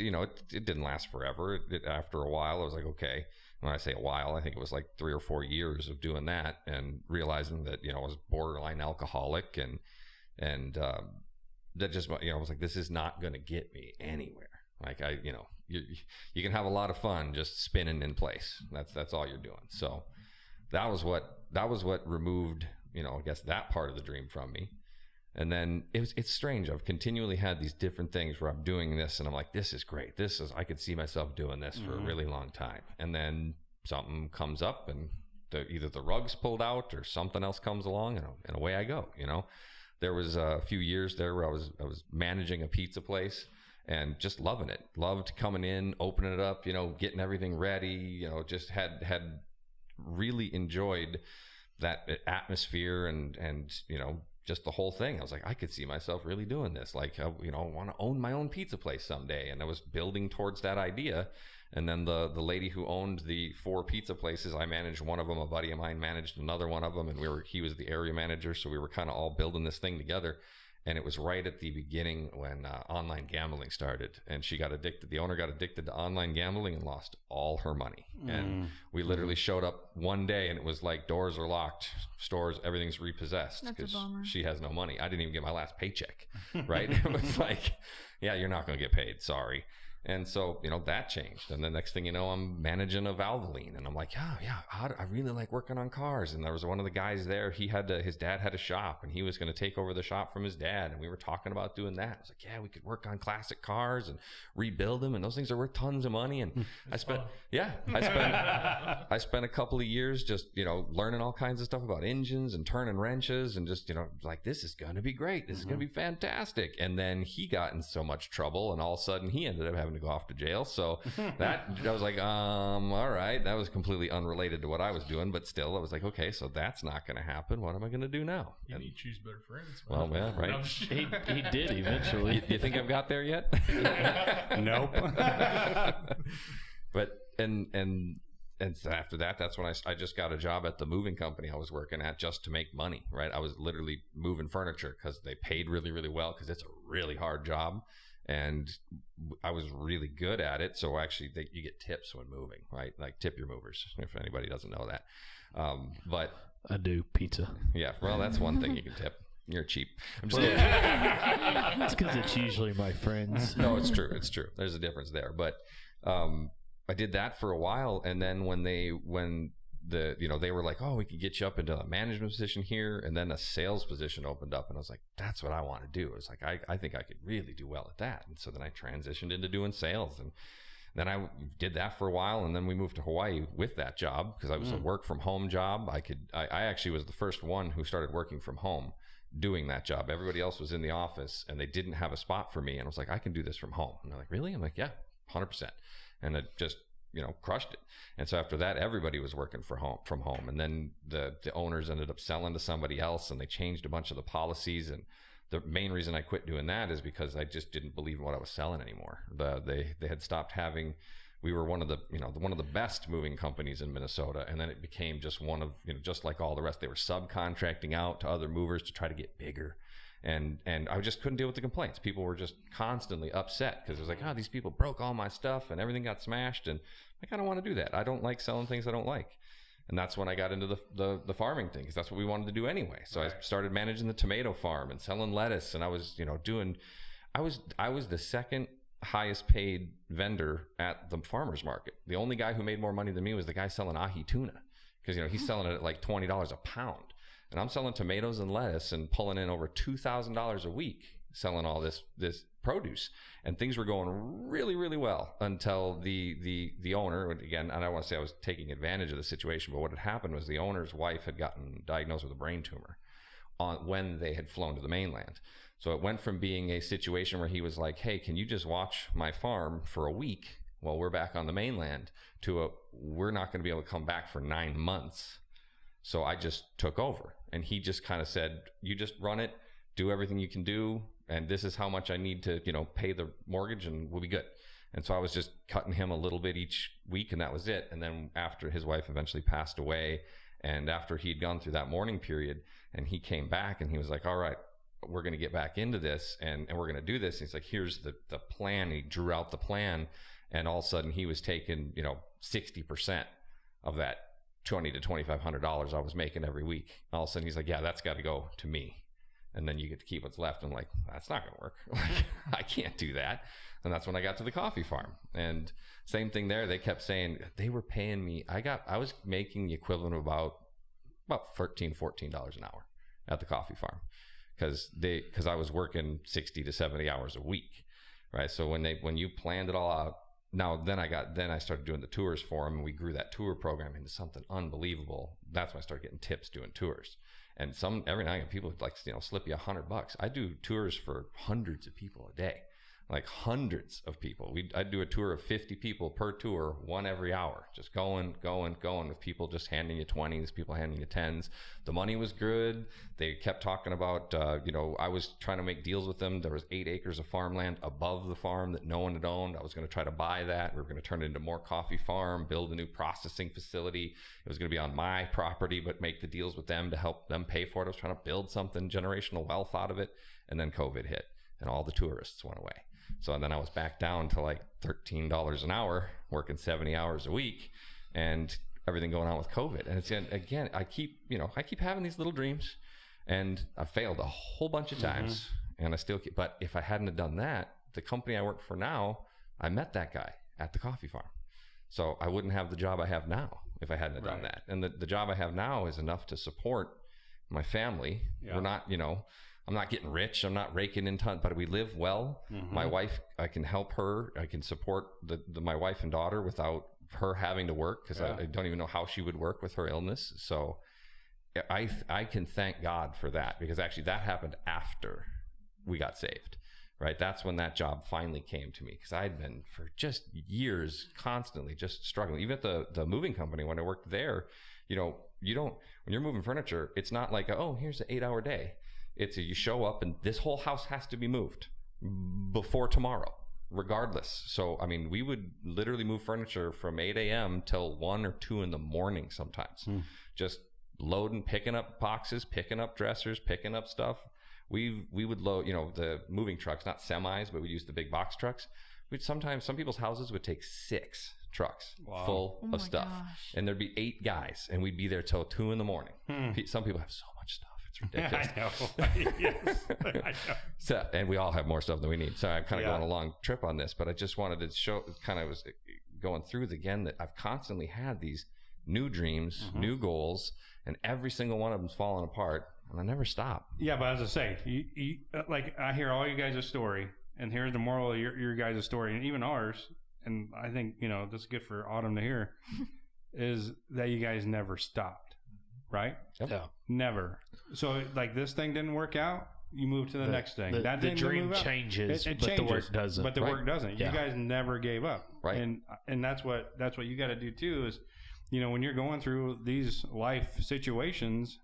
didn't last forever. After a while, I was like, okay. When I say a while, I think it was like 3 or 4 years of doing that and realizing that, I was borderline alcoholic and that just, I was like, this is not going to get me anywhere. Like you can have a lot of fun just spinning in place. That's all you're doing. So that was what removed, I guess that part of the dream from me. And then it's strange. I've continually had these different things where I'm doing this and I'm like, this is great. I could see myself doing this for a really long time. And then something comes up and either the rug's pulled out or something else comes along and away I go. There was a few years there where I was managing a pizza place and just loving it. Loved coming in, opening it up, getting everything ready, just had really enjoyed that atmosphere and just the whole thing. I was like, I could see myself really doing this. Like, I want to own my own pizza place someday. And I was building towards that idea. And then the lady who owned the 4 pizza places, I managed one of them. A buddy of mine managed another one of them. And he was the area manager. So we were kind of all building this thing together. And it was right at the beginning when online gambling started, and she got addicted. The owner got addicted to online gambling and lost all her money. And we literally showed up one day, and it was like doors are locked, stores, everything's repossessed because she has no money. I didn't even get my last paycheck, right? It was like, yeah, you're not going to get paid. Sorry. And so, that changed. And the next thing you know, I'm managing a Valvoline. And I'm like, yeah, I really like working on cars. And there was one of the guys there. His dad had a shop, and he was going to take over the shop from his dad. And we were talking about doing that. I was like, yeah, we could work on classic cars and rebuild them. And those things are worth tons of money. And I spent a couple of years just, learning all kinds of stuff about engines and turning wrenches and just, like, this is going to be great. This is going to be fantastic. And then he got in so much trouble, and all of a sudden he ended up having to go off to jail. So that I was like, all right, that was completely unrelated to what I was doing, but still I was like, okay, so that's not going to happen. What am I going to do now? You need to choose better friends. Well, yeah, right. He did eventually. You think I've got there yet? Nope. But and so after that, that's when I just got a job at the moving company I was working at just to make money, right? I was literally moving furniture because they paid really, really well, because it's a really hard job. And I was really good at it. So actually, you get tips when moving, right? Like, tip your movers, if anybody doesn't know that. But I do. Pizza. Yeah, well, that's one thing you can tip. You're cheap. I'm just It's because it's usually my friends. No, it's true. It's true. There's a difference there. But I did that for a while, and then when they were like, oh, we can get you up into a management position here, and then a sales position opened up, and I was like, that's what I want to do. It's like, I think I could really do well at that. And so then I transitioned into doing sales, and then I did that for a while, and then we moved to Hawaii with that job because I was a work from home job. I actually was the first one who started working from home doing that job. Everybody else was in the office, and they didn't have a spot for me, and I was like, I can do this from home. And they're like, really? I'm like, yeah, 100%. And it just crushed it. And so after that, everybody was working from home. And then the owners ended up selling to somebody else, and they changed a bunch of the policies. And the main reason I quit doing that is because I just didn't believe in what I was selling anymore. They had stopped having. We were one of the best moving companies in Minnesota, and then it became just one of, just like all the rest. They were subcontracting out to other movers to try to get bigger. And I just couldn't deal with the complaints. People were just constantly upset because it was like, these people broke all my stuff and everything got smashed. And like, I don't want to do that. I don't like selling things I don't like. And that's when I got into the farming thing, because that's what we wanted to do anyway. So I started managing the tomato farm and selling lettuce. And I was, I was the second highest paid vendor at the farmer's market. The only guy who made more money than me was the guy selling ahi tuna, because, he's selling it at like $20 a pound. And I'm selling tomatoes and lettuce and pulling in over $2,000 a week, selling all this produce, and things were going really, really well until the owner, again, I don't want to say I was taking advantage of the situation, but what had happened was the owner's wife had gotten diagnosed with a brain tumor when they had flown to the mainland. So it went from being a situation where he was like, hey, can you just watch my farm for a week while we're back on the mainland, to we're not going to be able to come back for 9 months. So I just took over, and he just kind of said, you just run it, do everything you can do, and this is how much I need to, pay the mortgage, and we'll be good. And so I was just cutting him a little bit each week, and that was it. And then after his wife eventually passed away, and after he'd gone through that mourning period, and he came back, and he was like, all right, we're going to get back into this, and we're going to do this. And he's like, here's the plan. He drew out the plan, and all of a sudden he was taking, 60% of that $2,000 to $2,500 I was making every week. All of a sudden he's like, yeah, that's got to go to me, and then you get to keep what's left. I'm like, that's not going to work. Like, I can't do that. And that's when I got to the coffee farm. And same thing there. They kept saying they were paying me. I was making the equivalent of about $13, $14 an hour at the coffee farm, because I was working 60 to 70 hours a week, right? So when you planned it all out. Now, then I started doing the tours for them, and we grew that tour program into something unbelievable. That's when I started getting tips doing tours. And every now and then people would slip you $100. I do tours for hundreds of people a day, like hundreds of people. I'd do a tour of 50 people per tour, one every hour, just going with people just handing you 20s, people handing you 10s. The money was good. They kept talking about, I was trying to make deals with them. There was 8 acres of farmland above the farm that no one had owned. I was going to try to buy that. We were going to turn it into more coffee farm, build a new processing facility. It was going to be on my property, but make the deals with them to help them pay for it. I was trying to build something, generational wealth out of it. And then COVID hit and all the tourists went away. So then I was back down to like $13 an hour, working 70 hours a week, and everything going on with COVID. And it's, again, I keep having these little dreams, and I failed a whole bunch of times, and I still keep, but if I hadn't have done that, the company I work for now, I met that guy at the coffee farm. So I wouldn't have the job I have now if I hadn't have done that. And the job I have now is enough to support my family. We're not, I'm not getting rich. I'm not raking in tons, but we live well. My wife, I can help her. I can support my wife and daughter without her having to work, because I don't even know how she would work with her illness. So I can thank God for that, because actually that happened after we got saved, right? That's when that job finally came to me, because I'd been for just years constantly just struggling. Even at the moving company, when I worked there, you don't, when you're moving furniture, it's not like, oh, here's an 8-hour day. It's you show up and this whole house has to be moved before tomorrow, regardless. So, I mean, we would literally move furniture from 8 a.m. till 1 or 2 in the morning sometimes. Just loading, picking up boxes, picking up dressers, picking up stuff. We would load, the moving trucks, not semis, but we use the big box trucks. Sometimes some people's houses would take 6 trucks full of stuff. Gosh. And there'd be 8 guys, and we'd be there till 2 in the morning. Some people have so much stuff. It's ridiculous. I know. Yes, I know. So, and we all have more stuff than we need. So I'm kind of going a long trip on this, but I just wanted to show, kind of was going through it again, that I've constantly had these new dreams, new goals, and every single one of them's falling apart, and I never stop. Yeah, but as I say, you, like, I hear all you guys' story, and here's the moral of your guys' story, and even ours, and I think, this is good for Autumn to hear, is that you guys never stopped, right? Yep. Yeah. Never. So, like, this thing didn't work out, you move to the next thing. The dream changes, it but changes, the work doesn't. But the work doesn't. Yeah. You guys never gave up. Right. And that's what you got to do too, is, when you're going through these life situations,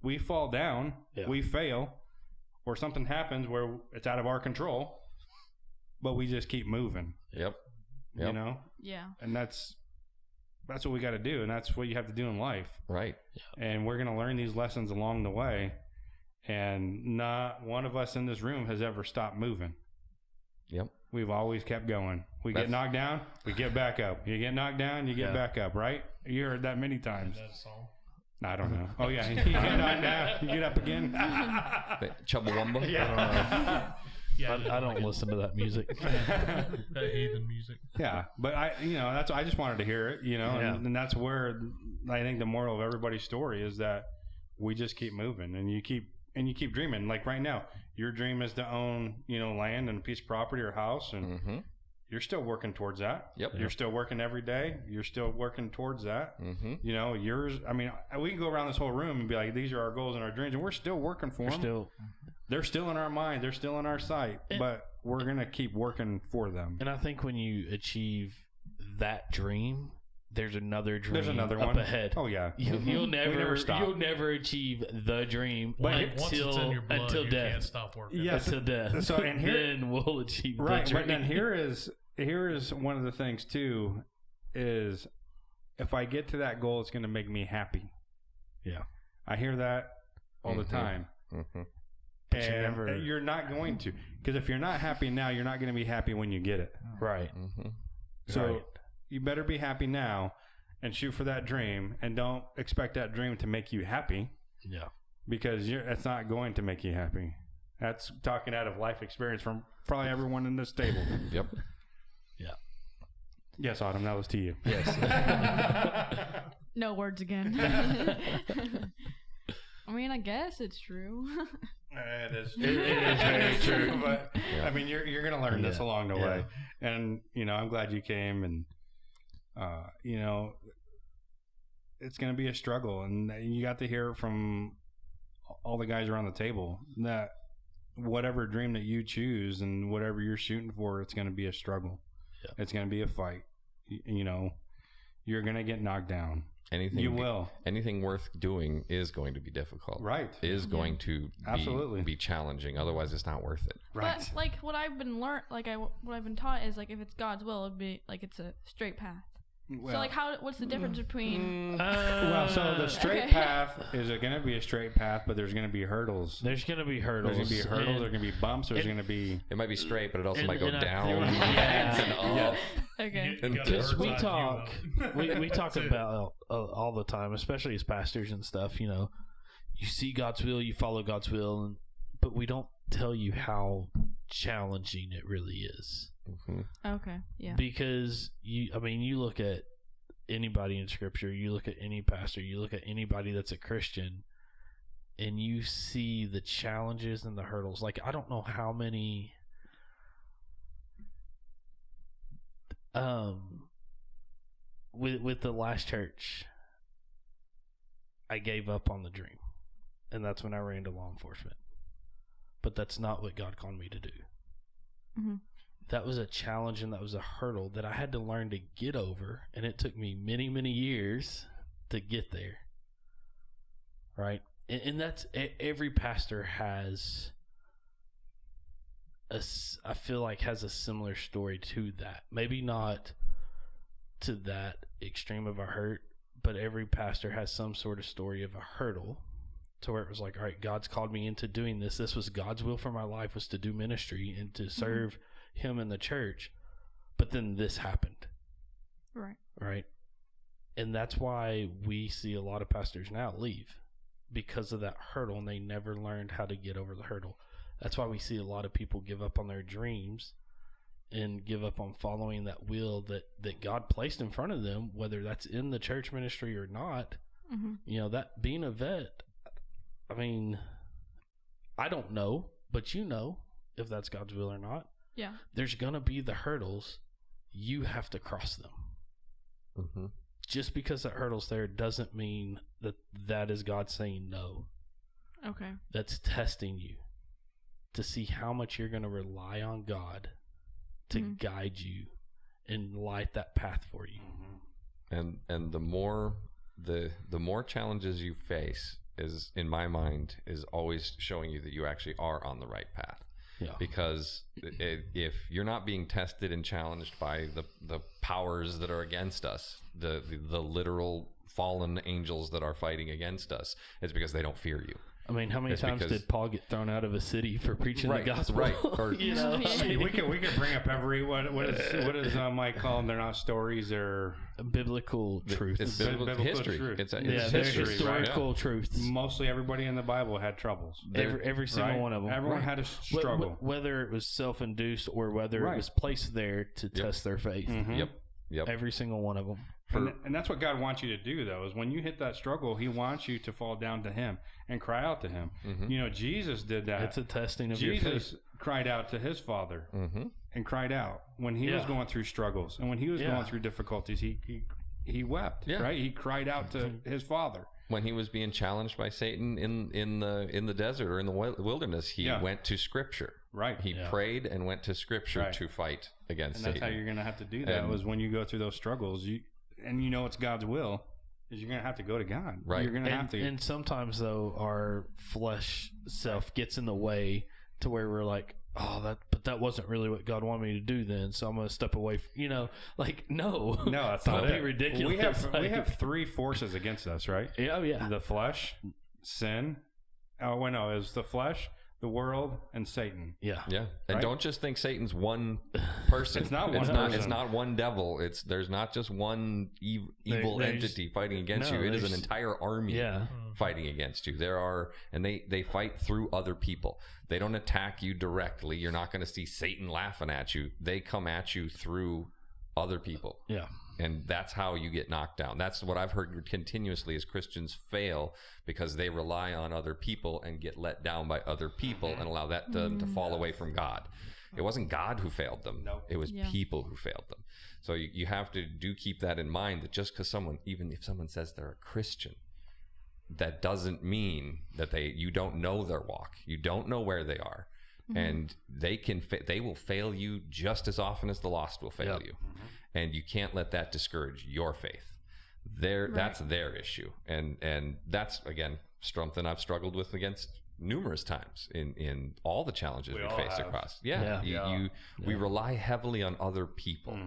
we fall down, we fail, or something happens where it's out of our control, but we just keep moving. Yep. Yeah. And that's what we got to do, and that's what you have to do in life. Right. And we're going to learn these lessons along the way, and not one of us in this room has ever stopped moving. Yep. We've always kept going. We get knocked down, we get back up. You get knocked down, you get back up, right? You heard that many times. That's all. I don't know. Oh, yeah. You get knocked down, you get up again. Chubbawamba? Yeah. I don't listen to that music. That heathen music. Yeah. But I just wanted to hear it, and that's where I think the moral of everybody's story is that we just keep moving, and you keep dreaming. Like right now, your dream is to own, land and a piece of property or house, and you're still working towards that. Yep. You're still working every day. You're still working towards that. Yours, I mean, we can go around this whole room and be like, these are our goals and our dreams, and we're still working for them. They're still in our mind. They're still in our sight, but we're going to keep working for them. And I think when you achieve that dream, there's another dream. There's another up one ahead. Oh yeah, you'll never stop. You'll never achieve the dream Once it's in your blood, until you death. can't stop working. Yes. Until death. So and here, then we'll achieve the right. dream. But then here is one of the things too, is if I get to that goal, it's going to make me happy. Yeah, I hear that all the time. But And you're not going to, because if you're not happy now, you're not going to be happy when you get it. Right. So you better be happy now and shoot for that dream, and don't expect that dream to make you happy. Yeah. Because it's not going to make you happy. That's talking out of life experience from probably everyone in this table. Yep. Yeah. Yes, Autumn, that was to you. Yes. No words again. I mean, I guess it's true. It is very true. But I mean, you're going to learn this along the way. And, I'm glad you came, and, it's going to be a struggle. And you got to hear from all the guys around the table that whatever dream that you choose and whatever you're shooting for, it's going to be a struggle. Yeah. It's going to be a fight. You're going to get knocked down. Anything worth doing is going to be difficult. Right. Is going to be challenging. Otherwise, it's not worth it. Right. But what I've been taught is if it's God's will, it'd be like it's a straight path. So like, what's the difference between? Well, so the straight path is going to be a straight path, but there's going to be hurdles. There's going to be hurdles. There's going to be hurdles. There's going to be bumps. There's going to be. It might be straight, but it also might go and down yeah. and up. Okay. Because we talk about all the time, especially as pastors and stuff. You see God's will, you follow God's will, but we don't tell you how challenging it really is. Mm-hmm. Okay. Yeah. Because you look at anybody in Scripture, you look at any pastor, you look at anybody that's a Christian, and you see the challenges and the hurdles. Like, I don't know how many with the last church, I gave up on the dream, and that's when I ran to law enforcement. But that's not what God called me to do. Mm-hmm. That was a challenge, and that was a hurdle that I had to learn to get over, and it took me many, many years to get there. Right? And that's, every pastor has I feel like has a similar story to that. Maybe not to that extreme of a hurt, but every pastor has some sort of story of a hurdle to where it was like, all right, God's called me into doing this. This was God's will for my life, was to do ministry and to serve him in the church. But then this happened. Right. And that's why we see a lot of pastors now leave, because of that hurdle, and they never learned how to get over the hurdle. That's why we see a lot of people give up on their dreams and give up on following that will that God placed in front of them, whether that's in the church ministry or not. Mm-hmm. That being a vet, I mean, I don't know, but if that's God's will or not. Yeah. There's going to be the hurdles. You have to cross them. Mm-hmm. Just because that hurdle's there doesn't mean that is God saying no. Okay. That's testing you to see how much you're going to rely on God to guide you and light that path for you. Mm-hmm. And the more challenges you face is, in my mind, is always showing you that you actually are on the right path. Yeah. Because if you're not being tested and challenged by the powers that are against us, the literal fallen angels that are fighting against us, it's because they don't fear you. I mean, how many times did Paul get thrown out of a city for preaching the gospel? Right. Or, we could bring up every what is Mike call them? They're not stories, they're biblical truths. It's biblical history. Truth. It's they're history, historical right? truths. Mostly everybody in the Bible had troubles. Every single one of them. Everyone had a struggle, whether it was self-induced or whether it was placed there to test their faith. Mm-hmm. Yep. Every single one of them. And that's what God wants you to do, though, is when you hit that struggle, he wants you to fall down to him and cry out to him. Mm-hmm. Jesus did that. It's a testing of your faith. Jesus cried out to his Father and cried out when he was going through struggles. And when he was going through difficulties, he wept, right? He cried out to his Father. When he was being challenged by Satan in the desert or in the wilderness, he went to Scripture. Right. He prayed and went to Scripture to fight against Satan. And that's how you're going to have to do that, was when you go through those struggles, and it's God's will, is you're going to have to go to God. Right. You're going to have to. And sometimes, though, our flesh self gets in the way to where we're like, but that wasn't really what God wanted me to do then, so I'm going to step away. No, that's not it. Ridiculous. We have three forces against us, right? Yeah. The flesh, sin. Oh, no, it was the flesh, the world, and Satan. Yeah. And don't just think Satan's one person. It's not one person. It's not one devil. There's not just one evil entity fighting against you. It is an entire army fighting against you. They fight through other people. They don't attack you directly. You're not going to see Satan laughing at you. They come at you through other people. Yeah. And that's how you get knocked down. That's what I've heard continuously, is Christians fail because they rely on other people and get let down by other people and allow that to fall away from God. It wasn't God who failed them. Nope. It was people who failed them. So you have to keep that in mind, that just because even if someone says they're a Christian, that doesn't mean that you don't know their walk. You don't know where they are. And they will fail you just as often as the lost will fail you. And you can't let that discourage your faith. That's their issue. And that's, again, something I've struggled with against numerous times in all the challenges we all face have. across. We rely heavily on other people,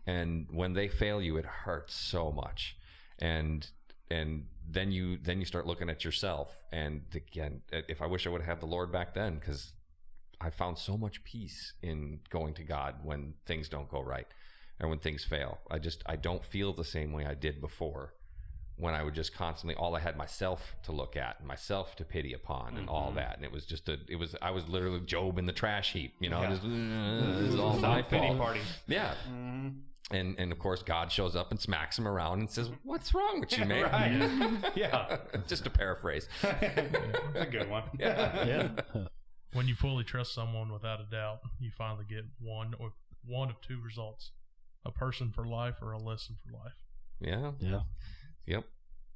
and when they fail you, it hurts so much, and then you start looking at yourself. And again, if I wish I would have had the Lord back then, because I found so much peace in going to God when things don't go right or when things fail. I don't feel the same way I did before, when I would just constantly, all I had myself to look at and myself to pity upon and all that. And it was just I was literally Job in the trash heap, you know, this is all my pity fault. party. Yeah. And of course God shows up and smacks him around and says, "What's wrong with you, man?" Right. Yeah. Just to paraphrase. A good one. Yeah. When you fully trust someone without a doubt, you finally get one of two results: a person for life or a lesson for life. Yeah. Yeah. Yep.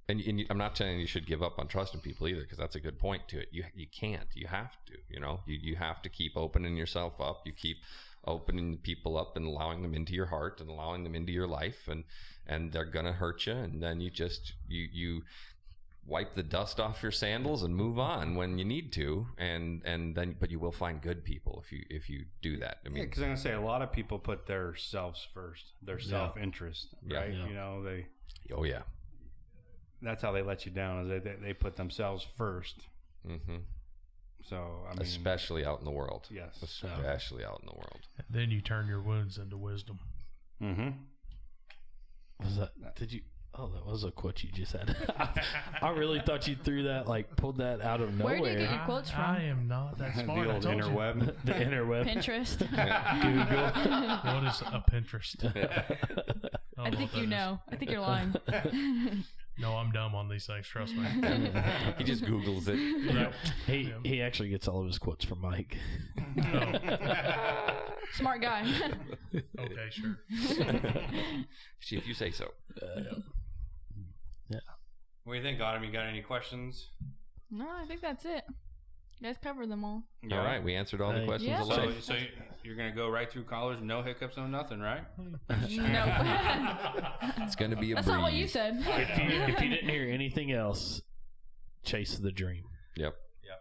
And I'm not saying you should give up on trusting people either, because that's a good point to it. You can't. You have to. You know, you have to keep opening yourself up. You keep opening people up and allowing them into your heart and allowing them into your life, and they're gonna hurt you. And then you wipe the dust off your sandals and move on when you need to. And then, but you will find good people if you do that. I mean, because I'm gonna say a lot of people put their selves first, their self-interest, right? Yeah. You know, oh yeah. that's how they let you down, is they put themselves first. Mm-hmm. So I mean, especially out in the world. Yes. Especially out in the world. Then you turn your wounds into wisdom. mm-hmm. Was that? Did you? Oh, that was a quote you just had. I really thought you threw that, like pulled that out of nowhere. Where do you get your quotes from? I am not that smart. The I old told you. interweb. The interweb. Pinterest. Google. What is a Pinterest? I think you know. I think you're lying. No, I'm dumb on these things. Trust me. He just Googles it. Yep. He actually gets all of his quotes from Mike. Smart guy. Okay, sure. See if you say so. Yeah. What do you think, Autumn? You got any questions? No, I think that's it. You guys covered them all. All right, we answered all the Hey. questions Yeah. of So, life. so you're gonna go right through college, no hiccups, no nothing, right? No. It's going to be a That's breeze. not what you said. If you didn't hear anything else, chase the dream. Yep.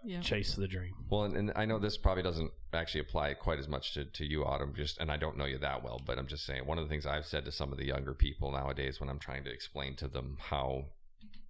Yeah. Chase the dream. Well, and I know this probably doesn't actually apply quite as much to you, Autumn, and I don't know you that well, but I'm just saying, one of the things I've said to some of the younger people nowadays when I'm trying to explain to them how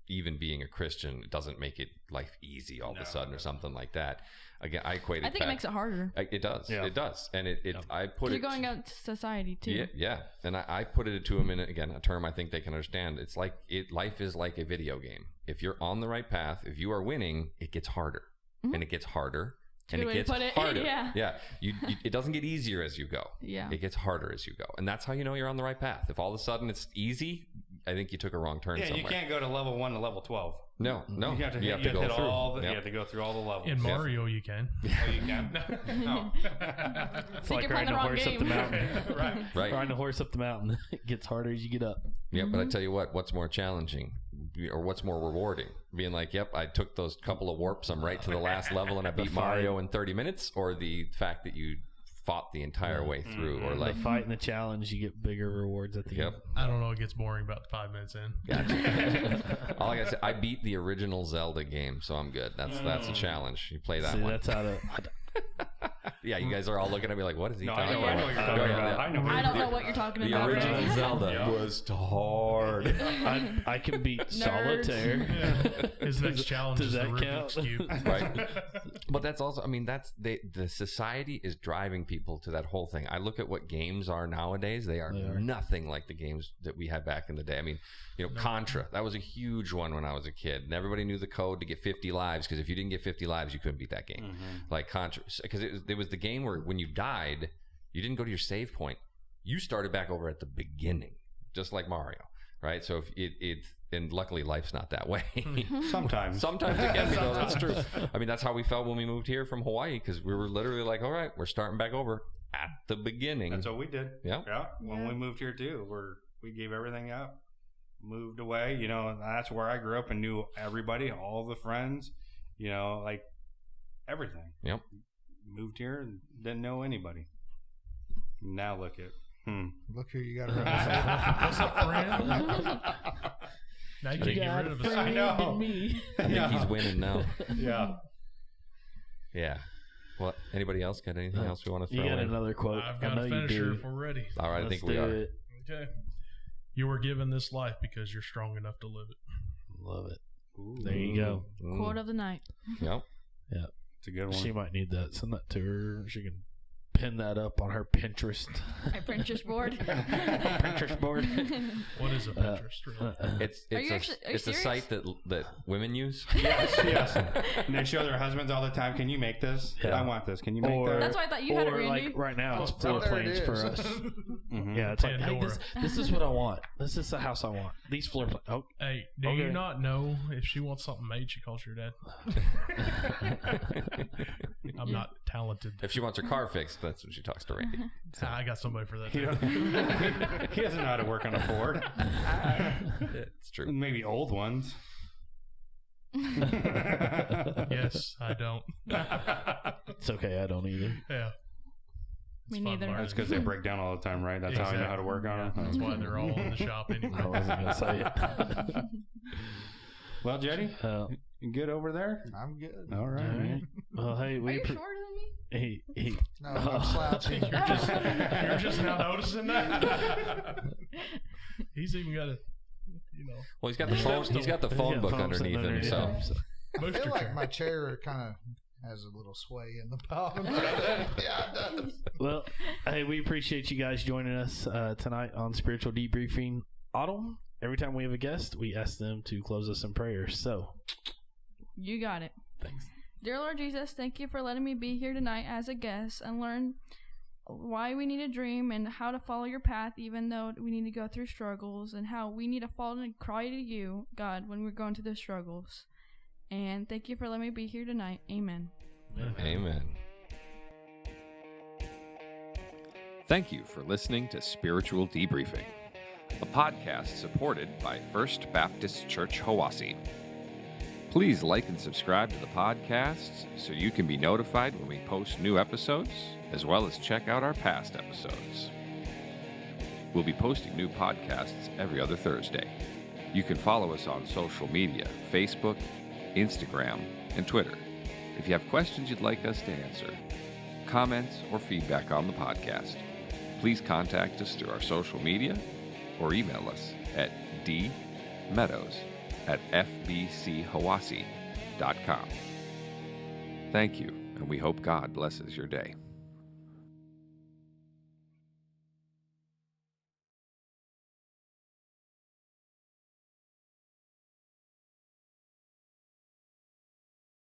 even being a Christian doesn't make life easy all of a sudden or something like that. Again, I equate it I think it makes it harder. It does. Yeah. It does. And I put You're it... going out to society too. Yeah. And I put it to them in, again, a term I think they can understand. It's like life is like a video game. If you're on the right path, if you are winning, it gets harder. And it gets harder. And Good it way to gets put it. harder. Yeah. It doesn't get easier as you go. Yeah. It gets harder as you go. And that's how you know you're on the right path. If all of a sudden it's easy, I think you took a wrong turn somewhere. You can't go to level 1 to level 12. No. You have to, go hit through. all the, Yep. You have to go through all the levels. In Mario, you can. Oh, you can? No. It's Think like you're playing riding the a wrong horse up game. the mountain. Right. Riding a horse up the mountain. It gets harder as you get up. Yeah, but I tell you what's more challenging or what's more rewarding? Being like, yep, I took those couple of warps, I'm right to the last level and I beat Mario in 30 minutes, or the fact that you fought the entire way through, or like The fight and the challenge, you get bigger rewards at the end. I don't know. It gets boring about 5 minutes in. Gotcha. All I gotta say, I beat the original Zelda game, so I'm good. That's a challenge. You play that See, one. that's how to. Yeah, you guys are all looking at me like, what is he No, talking I know about? what you're talking about. I know. I don't know what you're talking The about. original Ray. Zelda was hard. I can beat Nerds. Solitaire. His next challenge Does is the that Rubik's count? Cube. Right. But that's also, I mean, the society is driving people to that whole thing. I look at what games are nowadays. They are nothing like the games that we had back in the day. I mean, Contra, that was a huge one when I was a kid. And everybody knew the code to get 50 lives, because if you didn't get 50 lives, you couldn't beat that game. Like Contra, because it was the game where when you died, you didn't go to your save point. You started back over at the beginning, just like Mario. Right, so if and luckily life's not that way. Sometimes it can be. No, that's true. I mean, that's how we felt when we moved here from Hawaii, because we were literally like, all right, we're starting back over at the beginning. That's what we did. Yeah. When we moved here too, we gave everything up, moved away. And that's where I grew up and knew everybody, all the friends. Like everything. Yep. Moved here and didn't know anybody. Now look at. Look who you got around. What's up, friend? Now you can't get rid of us. I know. Me. I think he's winning now. Yeah. Yeah. Well, anybody else got anything else we want to throw You got in? another quote. I've I got know a you finisher do. if we're ready. All right, I Let's think we do are. it. Okay. You were given this life because you're strong enough to live it. Love it. There you go. Quote of the night. Yep. Yeah. It's a good one. She might need that. Send that to her. She can pin that up on her Pinterest. My Pinterest board. Pinterest board. What is a Pinterest? Really? It's Are you actually- are you it's a serious? site that women use. yes. And they show their husbands all the time. Can you make this? Yeah. I want this. Can you make Or- that? That's why I thought you had it, Or Randy. like right now, it's Oh, floor there it plans for is. us. Mhm. Yeah, it's like, hey, Pandora. this is what I want. This is the house I want. These floor plans. Oh, Hey, do Okay. you not know if she wants something made, she calls your dad? I'm not talented. If she wants her car fixed, that's when she talks to Randy. I got somebody for that. He Too. doesn't, he doesn't know how to work on a Ford. It's true. Maybe old ones. Yes, I don't. it's okay. I don't either. Yeah. Me It's fun neither. learning. That's because they break down all the time, right? That's how I know how to work on them. That's why they're all in the shop I anyway. wasn't gonna say it. Well, Jetty, you good over there? I'm good. All right, All right. man. Well, hey, Are we you shorter than me? he No, I'm slouching. You're just now noticing that. He's even got a, Well, he's got the phone. He's got the phone book underneath him. So I booster feel like chair. my chair kind of has a little sway in the bottom. Yeah, it does. Well, hey, we appreciate you guys joining us tonight on Spiritual Debriefing. Autumn, every time we have a guest, we ask them to close us in prayer. So, You got it. thanks. Dear Lord Jesus, thank you for letting me be here tonight as a guest and learn why we need to dream and how to follow your path even though we need to go through struggles, and how we need to fall and cry to you, God, when we're going through those struggles. And thank you for letting me be here tonight. Amen. amen. Thank you for listening to Spiritual Debriefing, a podcast supported by First Baptist Church Hiwasse. Please like and subscribe to the podcast so you can be notified when we post new episodes, as well as check out our past episodes. We'll be posting new podcasts every other Thursday. You can follow us on social media, Facebook, Instagram, and Twitter. If you have questions you'd like us to answer, comments, or feedback on the podcast, please contact us through our social media or email us at dmeadows@fbchiwasse.com. Thank you, and we hope God blesses your day.